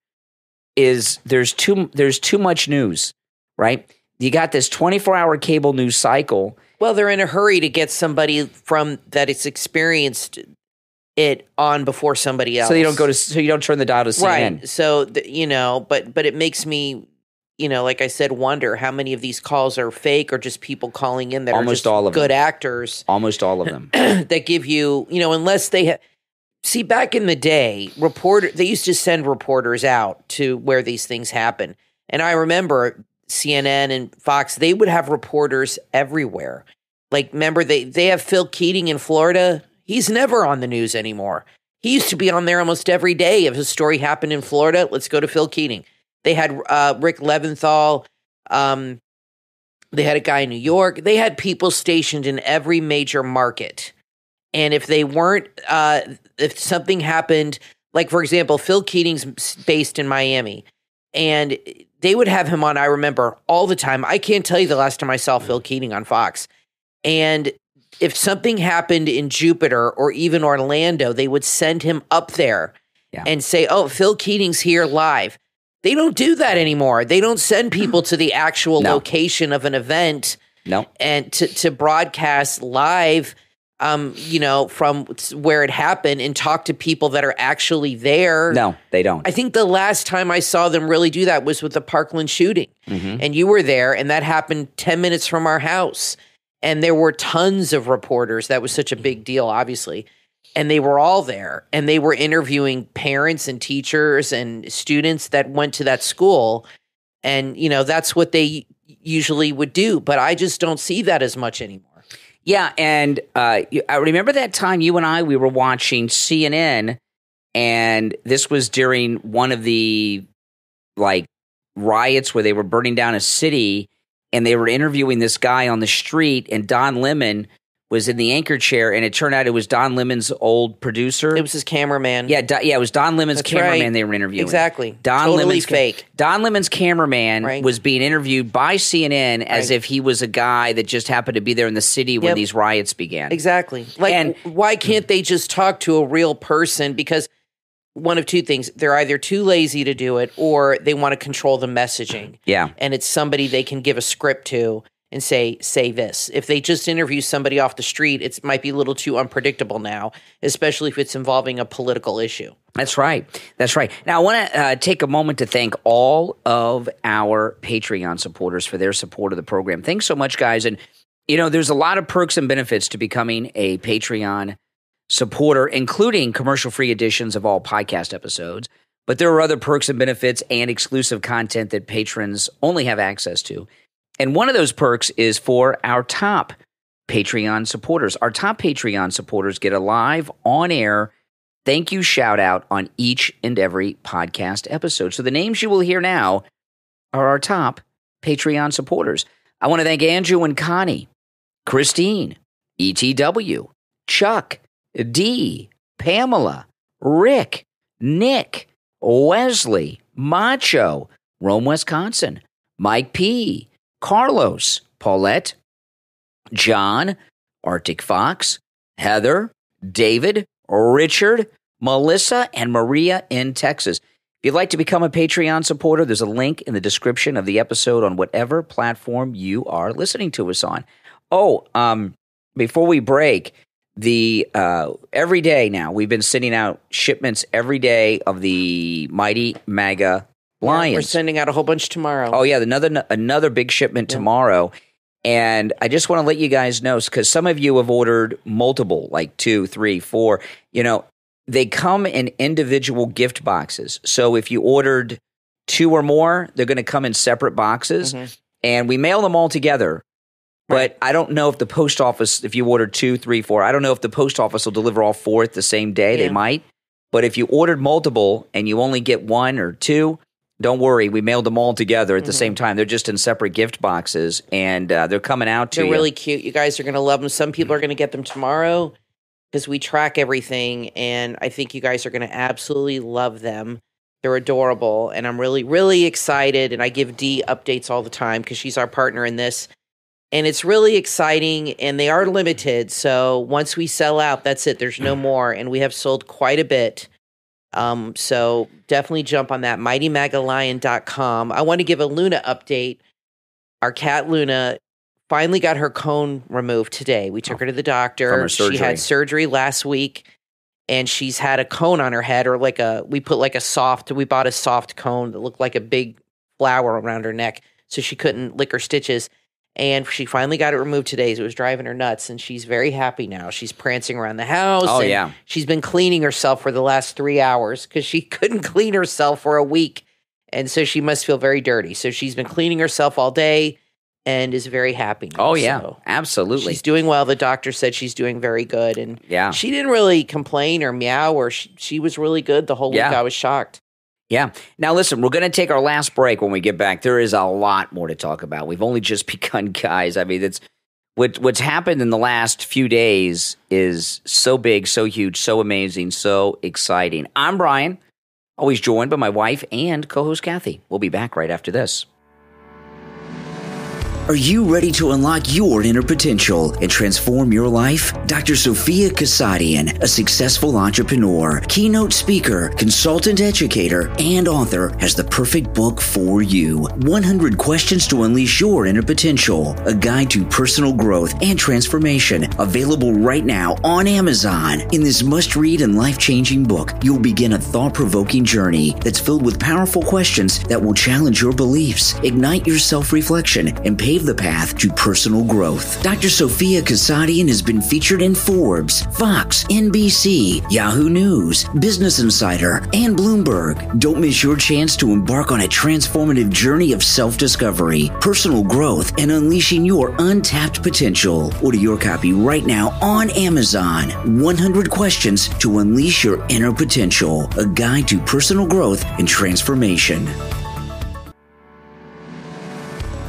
is there's too much news, right? You got this 24-hour cable news cycle. Well, they're in a hurry to get somebody from that it's experienced it on before somebody else. So you don't turn the dial to CNN. Right. So, but it makes me, like I said, wonder how many of these calls are fake or just people calling in that almost are just all of good them. Actors. Almost all of them. That give you, unless they have. See, back in the day, they used to send reporters out to where these things happen. And I remember CNN and Fox, they would have reporters everywhere. Like, remember, they have Phil Keating in Florida. He's never on the news anymore. He used to be on there almost every day. If a story happened in Florida, let's go to Phil Keating. They had Rick Leventhal. They had a guy in New York. They had people stationed in every major market. And if they weren't, if something happened, like for example, Phil Keating's based in Miami, and they would have him on, I remember, all the time. I can't tell you the last time I saw Phil Keating on Fox. And if something happened in Jupiter or even Orlando, they would send him up there and say, oh, Phil Keating's here live. They don't do that anymore. They don't send people to the actual location of an event and to broadcast live, from where it happened and talk to people that are actually there. No, they don't. I think the last time I saw them really do that was with the Parkland shooting. And you were there, and that happened 10 minutes from our house. And there were tons of reporters. That was such a big deal, obviously. And they were all there. And they were interviewing parents and teachers and students that went to that school. And, that's what they usually would do. But I just don't see that as much anymore. Yeah, and I remember that time you and we were watching CNN, and this was during one of the riots where they were burning down a city, and they were interviewing this guy on the street, and Don Lemon was in the anchor chair, and it turned out it was Don Lemon's old producer. It was his cameraman. Yeah, it was Don Lemon's That's cameraman right. they were interviewing. Exactly. Totally fake. Don Lemon's cameraman was being interviewed by CNN as if he was a guy that just happened to be there in the city when these riots began. Exactly. Why can't they just talk to a real person? Because one of two things. They're either too lazy to do it or they want to control the messaging. Yeah. And it's somebody they can give a script to and say this. If they just interview somebody off the street, it might be a little too unpredictable now, especially if it's involving a political issue. That's right. That's right. Now, I want to take a moment to thank all of our Patreon supporters for their support of the program. Thanks so much, guys. And, there's a lot of perks and benefits to becoming a Patreon supporter, including commercial-free editions of all podcast episodes. But there are other perks and benefits and exclusive content that patrons only have access to. And one of those perks is for our top Patreon supporters. Our top Patreon supporters get a live, on-air thank you shout-out on each and every podcast episode. So the names you will hear now are our top Patreon supporters. I want to thank Andrew and Connie, Christine, ETW, Chuck, D, Pamela, Rick, Nick, Wesley, Macho, Rome, Wisconsin, Mike P., Carlos, Paulette, John, Arctic Fox, Heather, David, Richard, Melissa, and Maria in Texas. If you'd like to become a Patreon supporter, there's a link in the description of the episode on whatever platform you are listening to us on. Before we break, every day now, we've been sending out shipments every day of the Mighty Maga Lions. We're sending out a whole bunch tomorrow. Oh, yeah, another big shipment tomorrow. And I just want to let you guys know, because some of you have ordered multiple, like 2, 3, 4. They come in individual gift boxes. So if you ordered 2 or more, they're going to come in separate boxes. And we mail them all together. But I don't know if the post office, if you ordered 2, 3, 4, I don't know if the post office will deliver all 4 at the same day. They might. But if you ordered multiple and you only get 1 or 2, don't worry, we mailed them all together at the same time. They're just in separate gift boxes, and they're coming out to you. They're really cute. You guys are going to love them. Some people are going to get them tomorrow because we track everything, and I think you guys are going to absolutely love them. They're adorable, and I'm really, really excited, and I give Dee updates all the time because she's our partner in this, and it's really exciting, and they are limited, so once we sell out, that's it. There's no more, and we have sold quite a bit. So definitely jump on that, mightymagalion.com. I want to give a Luna update. Our cat Luna finally got her cone removed today. We took her to the doctor. From her surgery. She had surgery last week, and she's had a cone on her head, or we bought a soft cone that looked like a big flower around her neck, so she couldn't lick her stitches. And she finally got it removed today. So it was driving her nuts, and she's very happy now. She's prancing around the house. Oh, yeah. She's been cleaning herself for the last 3 hours because she couldn't clean herself for a week. And so she must feel very dirty. So she's been cleaning herself all day and is very happy now. Oh, yeah. So Absolutely. she's doing well. The doctor said she's doing very good. And she didn't really complain or meow, or she was really good the whole week. I was shocked. Yeah. Now, listen, we're going to take our last break when we get back. There is a lot more to talk about. We've only just begun, guys. I mean, what's happened in the last few days is so big, so huge, so amazing, so exciting. I'm Brian, always joined by my wife and co-host Kathy. We'll be back right after this. Are you ready to unlock your inner potential and transform your life? Dr. Sophia Kasadian, a successful entrepreneur, keynote speaker, consultant educator, and author, has the perfect book for you. 100 Questions to Unleash Your Inner Potential, a guide to personal growth and transformation, available right now on Amazon. In this must-read and life-changing book, you'll begin a thought-provoking journey that's filled with powerful questions that will challenge your beliefs, ignite your self-reflection, and pave the path to personal growth. Dr. Sophia Kasadian has been featured in Forbes, Fox, NBC, Yahoo News, Business Insider, and Bloomberg. Don't miss your chance to embark on a transformative journey of self-discovery, personal growth, and unleashing your untapped potential. Order your copy right now on Amazon. 100 Questions to Unleash Your Inner Potential, a guide to personal growth and transformation.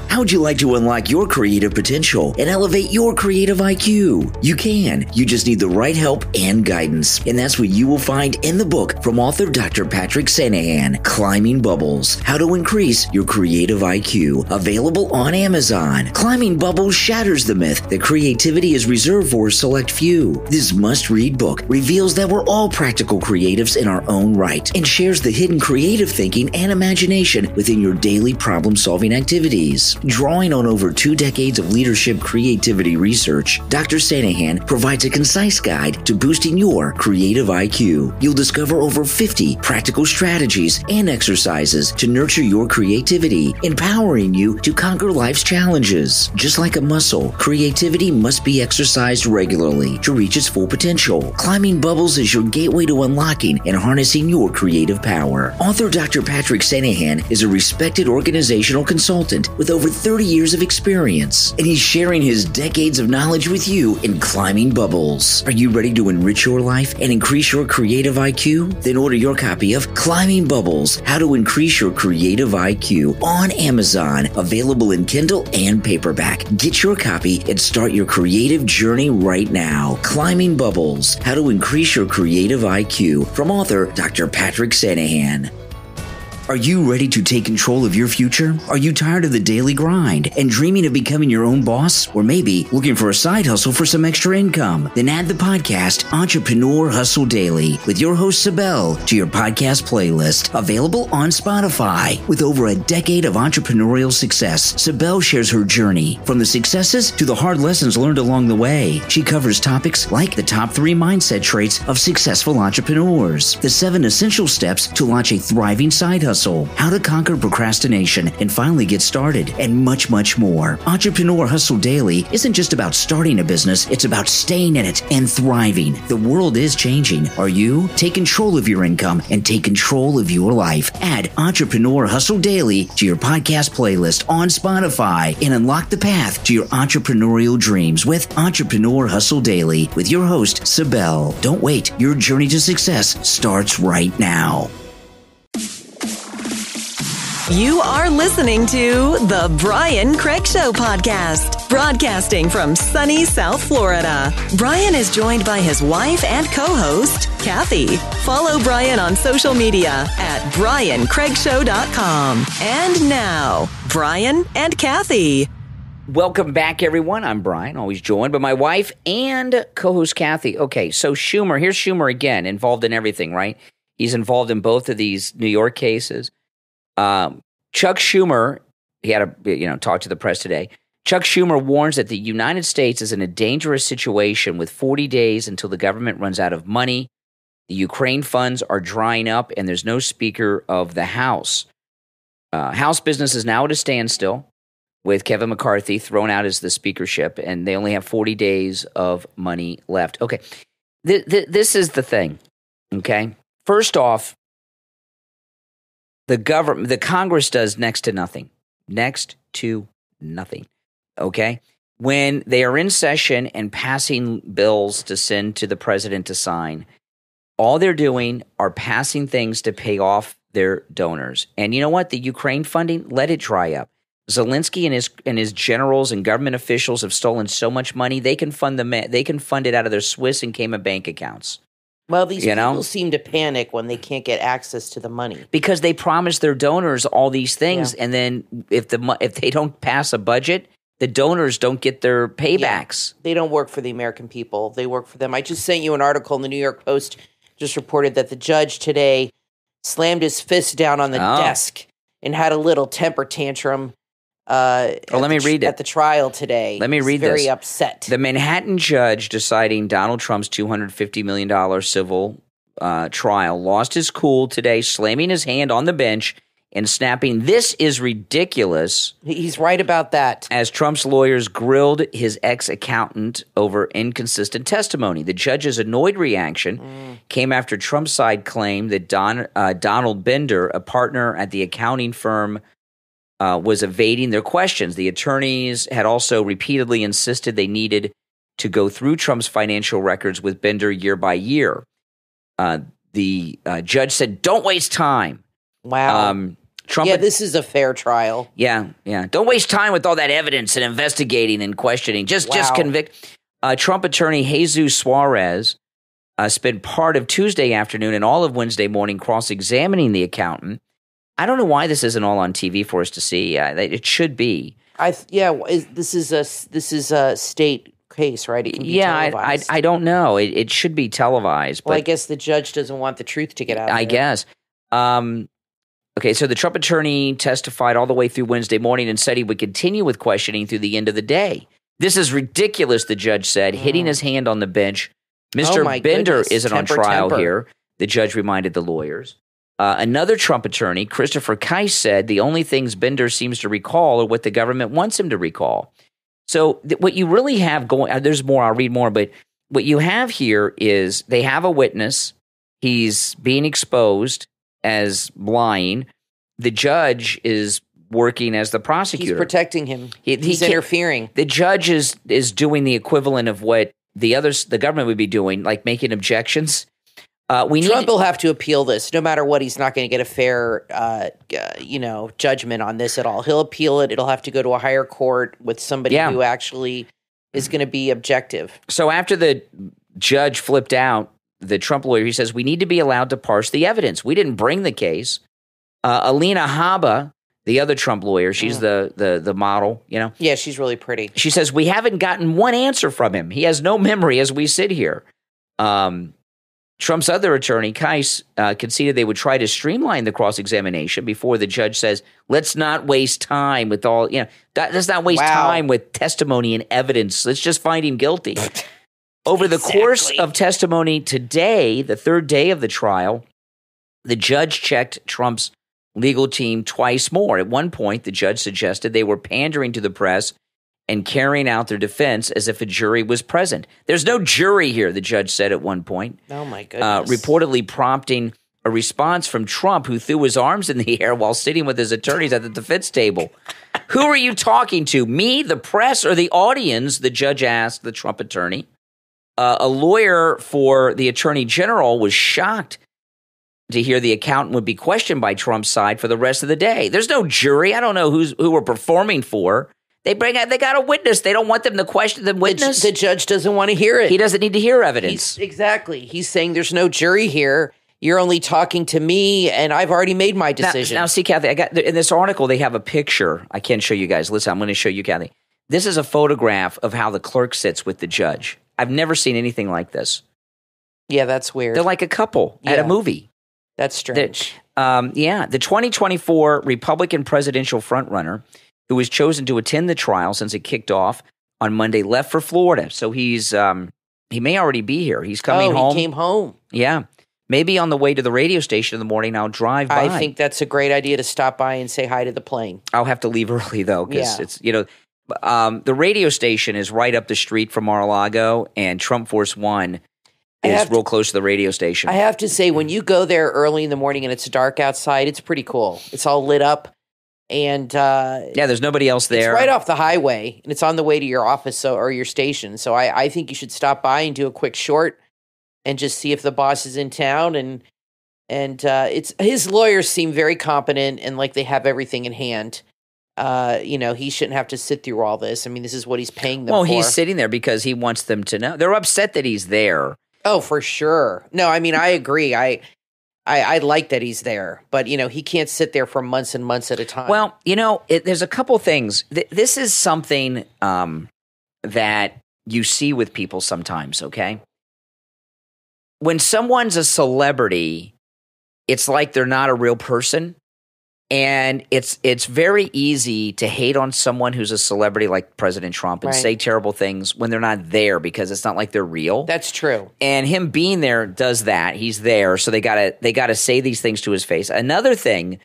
How would you like to unlock your creative potential and elevate your creative IQ? You can. You just need the right help and guidance. And that's what you will find in the book from author Dr. Patrick Sanahan, Climbing Bubbles, How to Increase Your Creative IQ. Available on Amazon. Climbing Bubbles shatters the myth that creativity is reserved for a select few. This must-read book reveals that we're all practical creatives in our own right and shares the hidden creative thinking and imagination within your daily problem-solving activities. Drawing on over 2 decades of leadership creativity research, Dr. Sanahan provides a concise guide to boosting your creative IQ. You'll discover over 50 practical strategies and exercises to nurture your creativity, empowering you to conquer life's challenges. Just like a muscle, creativity must be exercised regularly to reach its full potential. Climbing Bubbles is your gateway to unlocking and harnessing your creative power. Author Dr. Patrick Sanahan is a respected organizational consultant with over 30 years of experience, and he's sharing his decades of knowledge with you in Climbing Bubbles. Are you ready to enrich your life and increase your creative IQ? Then order your copy of Climbing Bubbles, How to Increase Your Creative IQ on Amazon, available in Kindle and paperback. Get your copy and start your creative journey right now. Climbing Bubbles, How to Increase Your Creative IQ, from author Dr. Patrick Sanahan. Are you ready to take control of your future? Are you tired of the daily grind and dreaming of becoming your own boss? Or maybe looking for a side hustle for some extra income? Then add the podcast Entrepreneur Hustle Daily with your host Sibel to your podcast playlist, available on Spotify. With over a decade of entrepreneurial success, Sibel shares her journey from the successes to the hard lessons learned along the way. She covers topics like the top 3 mindset traits of successful entrepreneurs, the 7 essential steps to launch a thriving side hustle, how to conquer procrastination and finally get started, and much, much more. Entrepreneur Hustle Daily isn't just about starting a business, it's about staying in it and thriving. The world is changing. Are you? Take control of your income and take control of your life. Add Entrepreneur Hustle Daily to your podcast playlist on Spotify and unlock the path to your entrepreneurial dreams with Entrepreneur Hustle Daily with your host, Sibel. Don't wait. Your journey to success starts right now. You are listening to The Brian Craig Show podcast, broadcasting from sunny South Florida. Brian is joined by his wife and co-host, Kathy. Follow Brian on social media at briancraigshow.com. And now, Brian and Kathy. Welcome back, everyone. I'm Brian, always joined by my wife and co-host Kathy. Okay, so Schumer, here's Schumer again, involved in everything, right? He's involved in both of these New York cases. Chuck Schumer, he had a talk to the press today. Chuck Schumer warns that the United States is in a dangerous situation with 40 days until the government runs out of money. The Ukraine funds are drying up, and there's no Speaker of the House. House business is now at a standstill, with Kevin McCarthy thrown out as the speakership, and they only have 40 days of money left. Okay, this is the thing. Okay, first off, the Congress does next to nothing. Next to nothing. Okay? When they are in session and passing bills to send to the president to sign, all they're doing are passing things to pay off their donors. And you know what? The Ukraine funding, let it dry up. Zelensky and his generals and government officials have stolen so much money they can fund it out of their Swiss and Cayman bank accounts. Well, these people seem to panic when they can't get access to the money because they promise their donors all these things, and then if they don't pass a budget, the donors don't get their paybacks. Yeah. They don't work for the American people; they work for them. I just sent you an article in the New York Post. Just reported that the judge today slammed his fist down on the desk and had a little temper tantrum. Let me read it. At the trial today. Let me read this. Very upset. The Manhattan judge deciding Donald Trump's $250 million civil trial lost his cool today, slamming his hand on the bench and snapping, "This is ridiculous." He's right about that. As Trump's lawyers grilled his ex-accountant over inconsistent testimony. The judge's annoyed reaction came after Trump's side claimed that Donald Bender, a partner at the accounting firm, was evading their questions. The attorneys had also repeatedly insisted they needed to go through Trump's financial records with Bender year by year. The judge said, "Don't waste time." Wow. Trump. Yeah, this is a fair trial. Yeah. Don't waste time with all that evidence and investigating and questioning. Just convict. Trump attorney Jesus Suarez spent part of Tuesday afternoon and all of Wednesday morning cross-examining the accountant. I don't know why this isn't all on TV for us to see. It should be. This is a state case, right? It can be televised. I don't know. It should be televised. Well, but I guess the judge doesn't want the truth to get out. I guess. Okay, so the Trump attorney testified all the way through Wednesday morning and said he would continue with questioning through the end of the day. "This is ridiculous," the judge said, hitting his hand on the bench. Mr. Bender isn't on trial here, the judge reminded the lawyers. Another Trump attorney, Christopher Kise, said the only things Bender seems to recall are what the government wants him to recall. So what you really have going, there's more, I'll read more, but what you have here is they have a witness. He's being exposed as lying. The judge is working as the prosecutor. He's protecting him. He's interfering. The judge is doing the equivalent of what the government would be doing, like making objections. Trump will have to appeal this. No matter what, he's not going to get a fair, judgment on this at all. He'll appeal it. It'll have to go to a higher court with somebody who actually is going to be objective. So after the judge flipped out, the Trump lawyer, he says, "We need to be allowed to parse the evidence. We didn't bring the case." Alina Habba, the other Trump lawyer, she's the model, Yeah, she's really pretty. She says, "We haven't gotten one answer from him. He has no memory as we sit here." Trump's other attorney, Kise, conceded they would try to streamline the cross-examination before the judge says, "Let's not waste time with all, let's not waste time with testimony and evidence. Let's just find him guilty." Over the course of testimony today, the third day of the trial, the judge checked Trump's legal team twice more. At one point, the judge suggested they were pandering to the press and carrying out their defense as if a jury was present. "There's no jury here," the judge said at one point. Oh, my goodness. Reportedly prompting a response from Trump, who threw his arms in the air while sitting with his attorneys at the defense table. "Who are you talking to, me, the press, or the audience?" the judge asked the Trump attorney. A lawyer for the attorney general was shocked to hear the accountant would be questioned by Trump's side for the rest of the day. "There's no jury. I don't know who we're performing for. They got a witness. They don't want them to question the witness." The judge doesn't want to hear it. He doesn't need to hear evidence. Exactly. He's saying there's no jury here. You're only talking to me, and I've already made my decision. Now see, Kathy, in this article, they have a picture. I can't show you guys. Listen, I'm going to show you, Kathy. This is a photograph of how the clerk sits with the judge. I've never seen anything like this. Yeah, that's weird. They're like a couple at a movie. That's strange. The 2024 Republican presidential frontrunner, who was chosen to attend the trial since it kicked off on Monday, left for Florida. So he may already be here. He's coming home. He came home. Yeah. Maybe on the way to the radio station in the morning, I'll drive by. I think that's a great idea to stop by and say hi to the plane. I'll have to leave early, though, because it's, the radio station is right up the street from Mar-a-Lago, and Trump Force One is real close to the radio station. I have to say, when you go there early in the morning and it's dark outside, it's pretty cool. It's all lit up. And there's nobody else there. It's right off the highway, and it's on the way to your office or your station. So I think you should stop by and do a quick short and just see if the boss is in town. And it's his lawyers seem very competent and like they have everything in hand. he shouldn't have to sit through all this. I mean, this is what he's paying them Well, for. he's sitting there because he wants them to know. They're upset that he's there. Oh, for sure. No, I mean, I agree. I like that he's there, but he can't sit there for months and months at a time. Well, there's a couple things. This is something that you see with people sometimes, okay? When someone's a celebrity, it's like they're not a real person. And it's very easy to hate on someone who's a celebrity like President Trump and Right. say terrible things when they're not there because it's not like they're real. That's true. And him being there does that. He's there, so they gotta say these things to his face. Another thing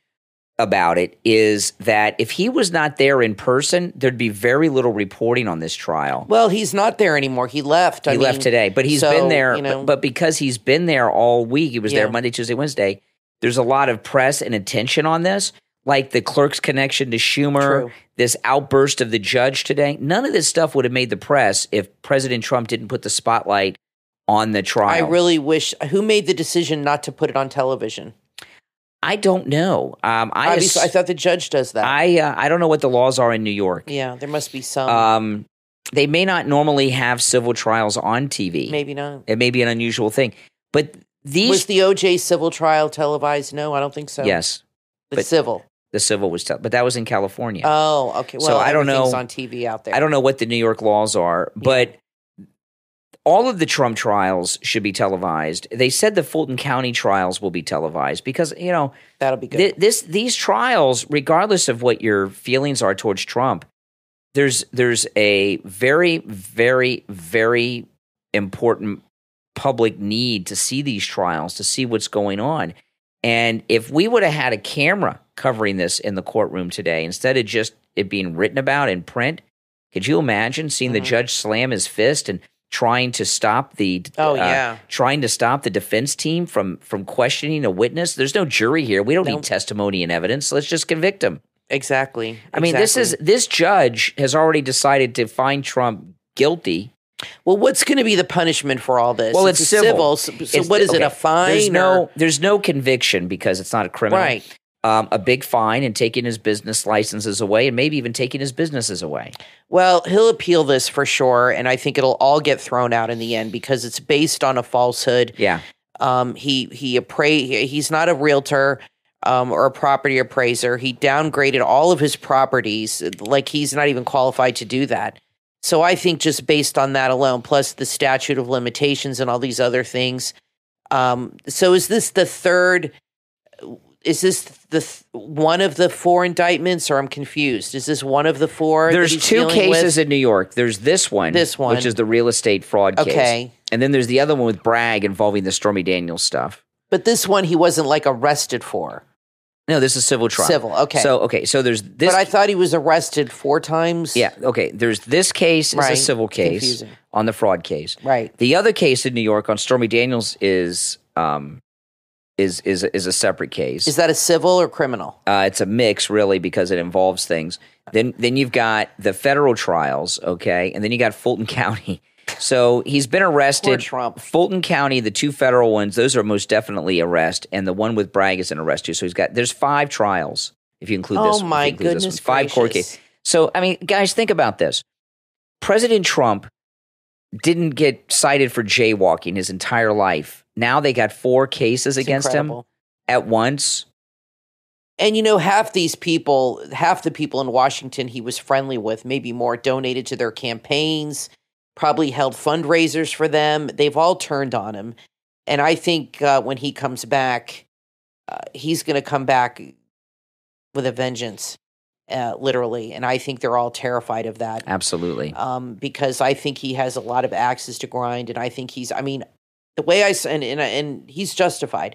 about it is that if he was not there in person, there'd be very little reporting on this trial. Well, he's not there anymore. He left. He left today, but he's been there. You know, But because he's been there all week, he was there Yeah. Monday, Tuesday, Wednesday. There's a lot of press and attention on this, like the clerk's connection to Schumer, True. this outburst of the judge today. None of this stuff would have made the press if President Trump didn't put the spotlight on the trial. I really wish. Who made the decision not to put it on television? I don't know. Obviously, I thought the judge does that. I don't know what the laws are in New York. Yeah, there must be some. They may not normally have civil trials on TV. Maybe not. It may be an unusual thing. But these Was the OJ civil trial televised? No, I don't think so. yes, the but- civil. the civil was but that was in California. Oh, okay. Well, So I don't know- everything's on TV out there. I don't know what the New York laws are, but all of the Trump trials should be televised. They said the Fulton County trials will be televised because, That'll be good. these trials, regardless of what your feelings are towards Trump, there's a very, very, very important public need to see these trials, to see what's going on. And if we would have had a camera covering this in the courtroom today, instead of just it being written about in print, could you imagine seeing the judge slam his fist and trying to stop the trying to stop the defense team from questioning a witness? There's no jury here. We don't need testimony and evidence. Let's just convict him. Exactly. I mean, this judge has already decided to find Trump guilty. Well, what's going to be the punishment for all this? Well, it's a civil. So It's- what is it? okay, A fine? There's no conviction because it's not a criminal. Right. A big fine and taking his business licenses away and maybe even taking his businesses away. Well, he'll appeal this for sure, and I think it'll all get thrown out in the end because it's based on a falsehood. Yeah. He's not a realtor or a property appraiser. He downgraded all of his properties, like he's not even qualified to do that. So I think just based on that alone, plus the statute of limitations and all these other things. So is this the third? Is this one of the four indictments, or I'm confused? Is this one of the four? There's that he's two dealing cases with? in New York. There's this one, which is the real estate fraud case. Okay. And then there's the other one with Bragg involving the Stormy Daniels stuff. But this one he wasn't like arrested for. No, this is civil trial. Civil, okay. So there's this. But I thought he was arrested 4 times. Yeah, okay. There's this case is a Right. civil case Confusing. on the fraud case. Right. The other case in New York on Stormy Daniels is a separate case. Is that a civil or criminal? It's a mix, really, because it involves things. Then you've got the federal trials, okay, and then you got Fulton County. So he's been arrested. Poor Trump. Fulton County, the 2 federal ones, those are most definitely arrest, and the one with Bragg is an arrest too. So there's 5 trials if you include this. Oh my if you include this goodness one. 5 court gracious. cases. So I mean, guys, think about this. President Trump didn't get cited for jaywalking his entire life. Now they got 4 cases It's against incredible. him at once. And half the people in Washington he was friendly with, maybe more, donated to their campaigns, probably held fundraisers for them. They've all turned on him. And I think when he comes back, he's going to come back with a vengeance, literally. And I think they're all terrified of that. Absolutely. Because I think he has a lot of axes to grind. And I think the way and he's justified.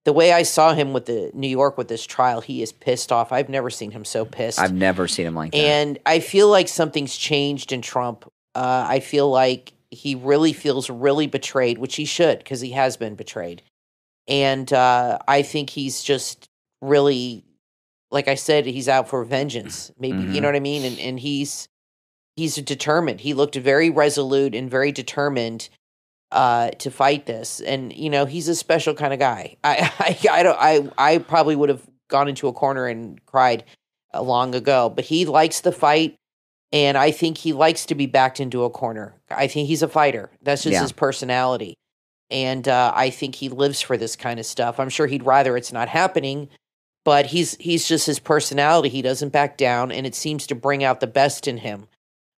The way I saw him with the New York with this trial, he is pissed off. I've never seen him so pissed. I've never seen him like that. And I feel like something's changed in Trump. I feel like he really feels really betrayed, which he should, because he has been betrayed. And I think he's just really, like I said, he's out for vengeance. Maybe, you know what I mean? And he's determined. He looked very resolute and very determined to fight this. And he's a special kind of guy. I probably would have gone into a corner and cried long ago. But he likes the fight, and I think he likes to be backed into a corner. I think he's a fighter. That's just his personality. And I think he lives for this kind of stuff. I'm sure he'd rather it's not happening, but he's just his personality. He doesn't back down, and it seems to bring out the best in him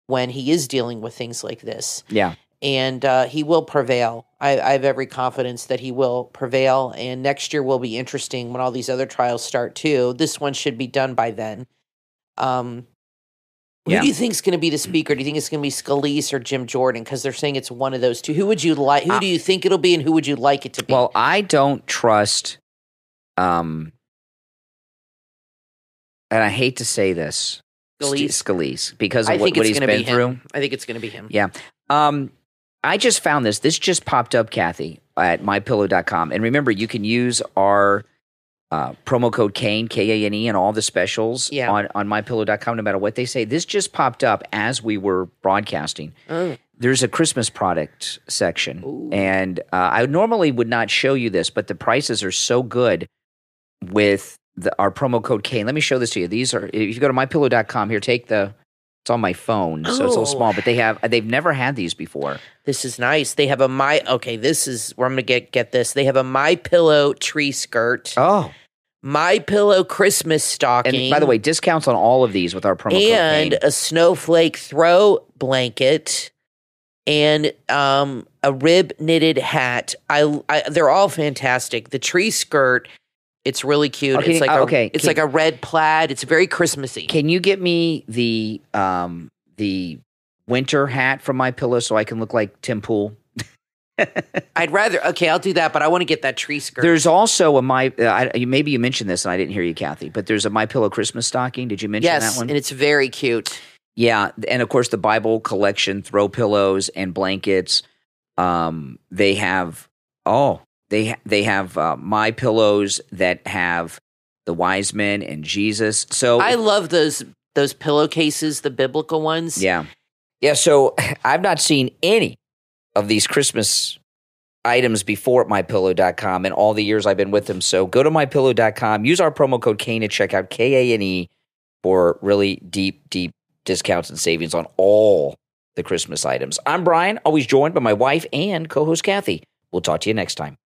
when he is dealing with things like this. Yeah. And he will prevail. I have every confidence that he will prevail, and next year will be interesting when all these other trials start too. This one should be done by then. Who do you think is going to be the speaker? Do you think it's going to be Scalise or Jim Jordan? Because they're saying it's one of those two. Who would you like? Who do you think it'll be, and who would you like it to be? Well, I don't trust, and I hate to say this, Scalise, because of what he's been through. I think it's going to be him. Yeah. I just found this. This just popped up, Kathy, at mypillow.com. And remember, you can use our promo code Kane, Kane, and all the specials on mypillow.com, no matter what they say. This just popped up as we were broadcasting. There's a Christmas product section. Ooh. And I normally would not show you this, but the prices are so good with our promo code Kane. Let me show this to you. These are, if you go to mypillow.com, here, take the, it's on my phone, so it's a little small, but they've never had these before. This is nice. They have this is where I'm going to get this. They have a MyPillow tree skirt. Oh. MyPillow Christmas stocking. And by the way, discounts on all of these with our promo code And Kane. A snowflake throw blanket and a rib knitted hat. They're all fantastic. The tree skirt, it's really cute. Okay, it's like a red plaid. It's very Christmassy. Can you get me the winter hat from MyPillow so I can look like Tim Pool? I'd rather. Okay, I'll do that, but I want to get that tree skirt. There's also maybe you mentioned this and I didn't hear you, Kathy, but there's a MyPillow Christmas stocking. Did you mention that one? Yes, and it's very cute. Yeah, and of course the Bible collection, throw pillows and blankets. They have My Pillows that have the wise men and Jesus. So I love those pillowcases, the biblical ones. Yeah. So I've not seen any of these Christmas items before at mypillow.com in all the years I've been with them. So go to mypillow.com, use our promo code Kane at checkout, Kane, for really deep discounts and savings on all the Christmas items. I'm Brian, always joined by my wife and co-host Kathy. We'll talk to you next time.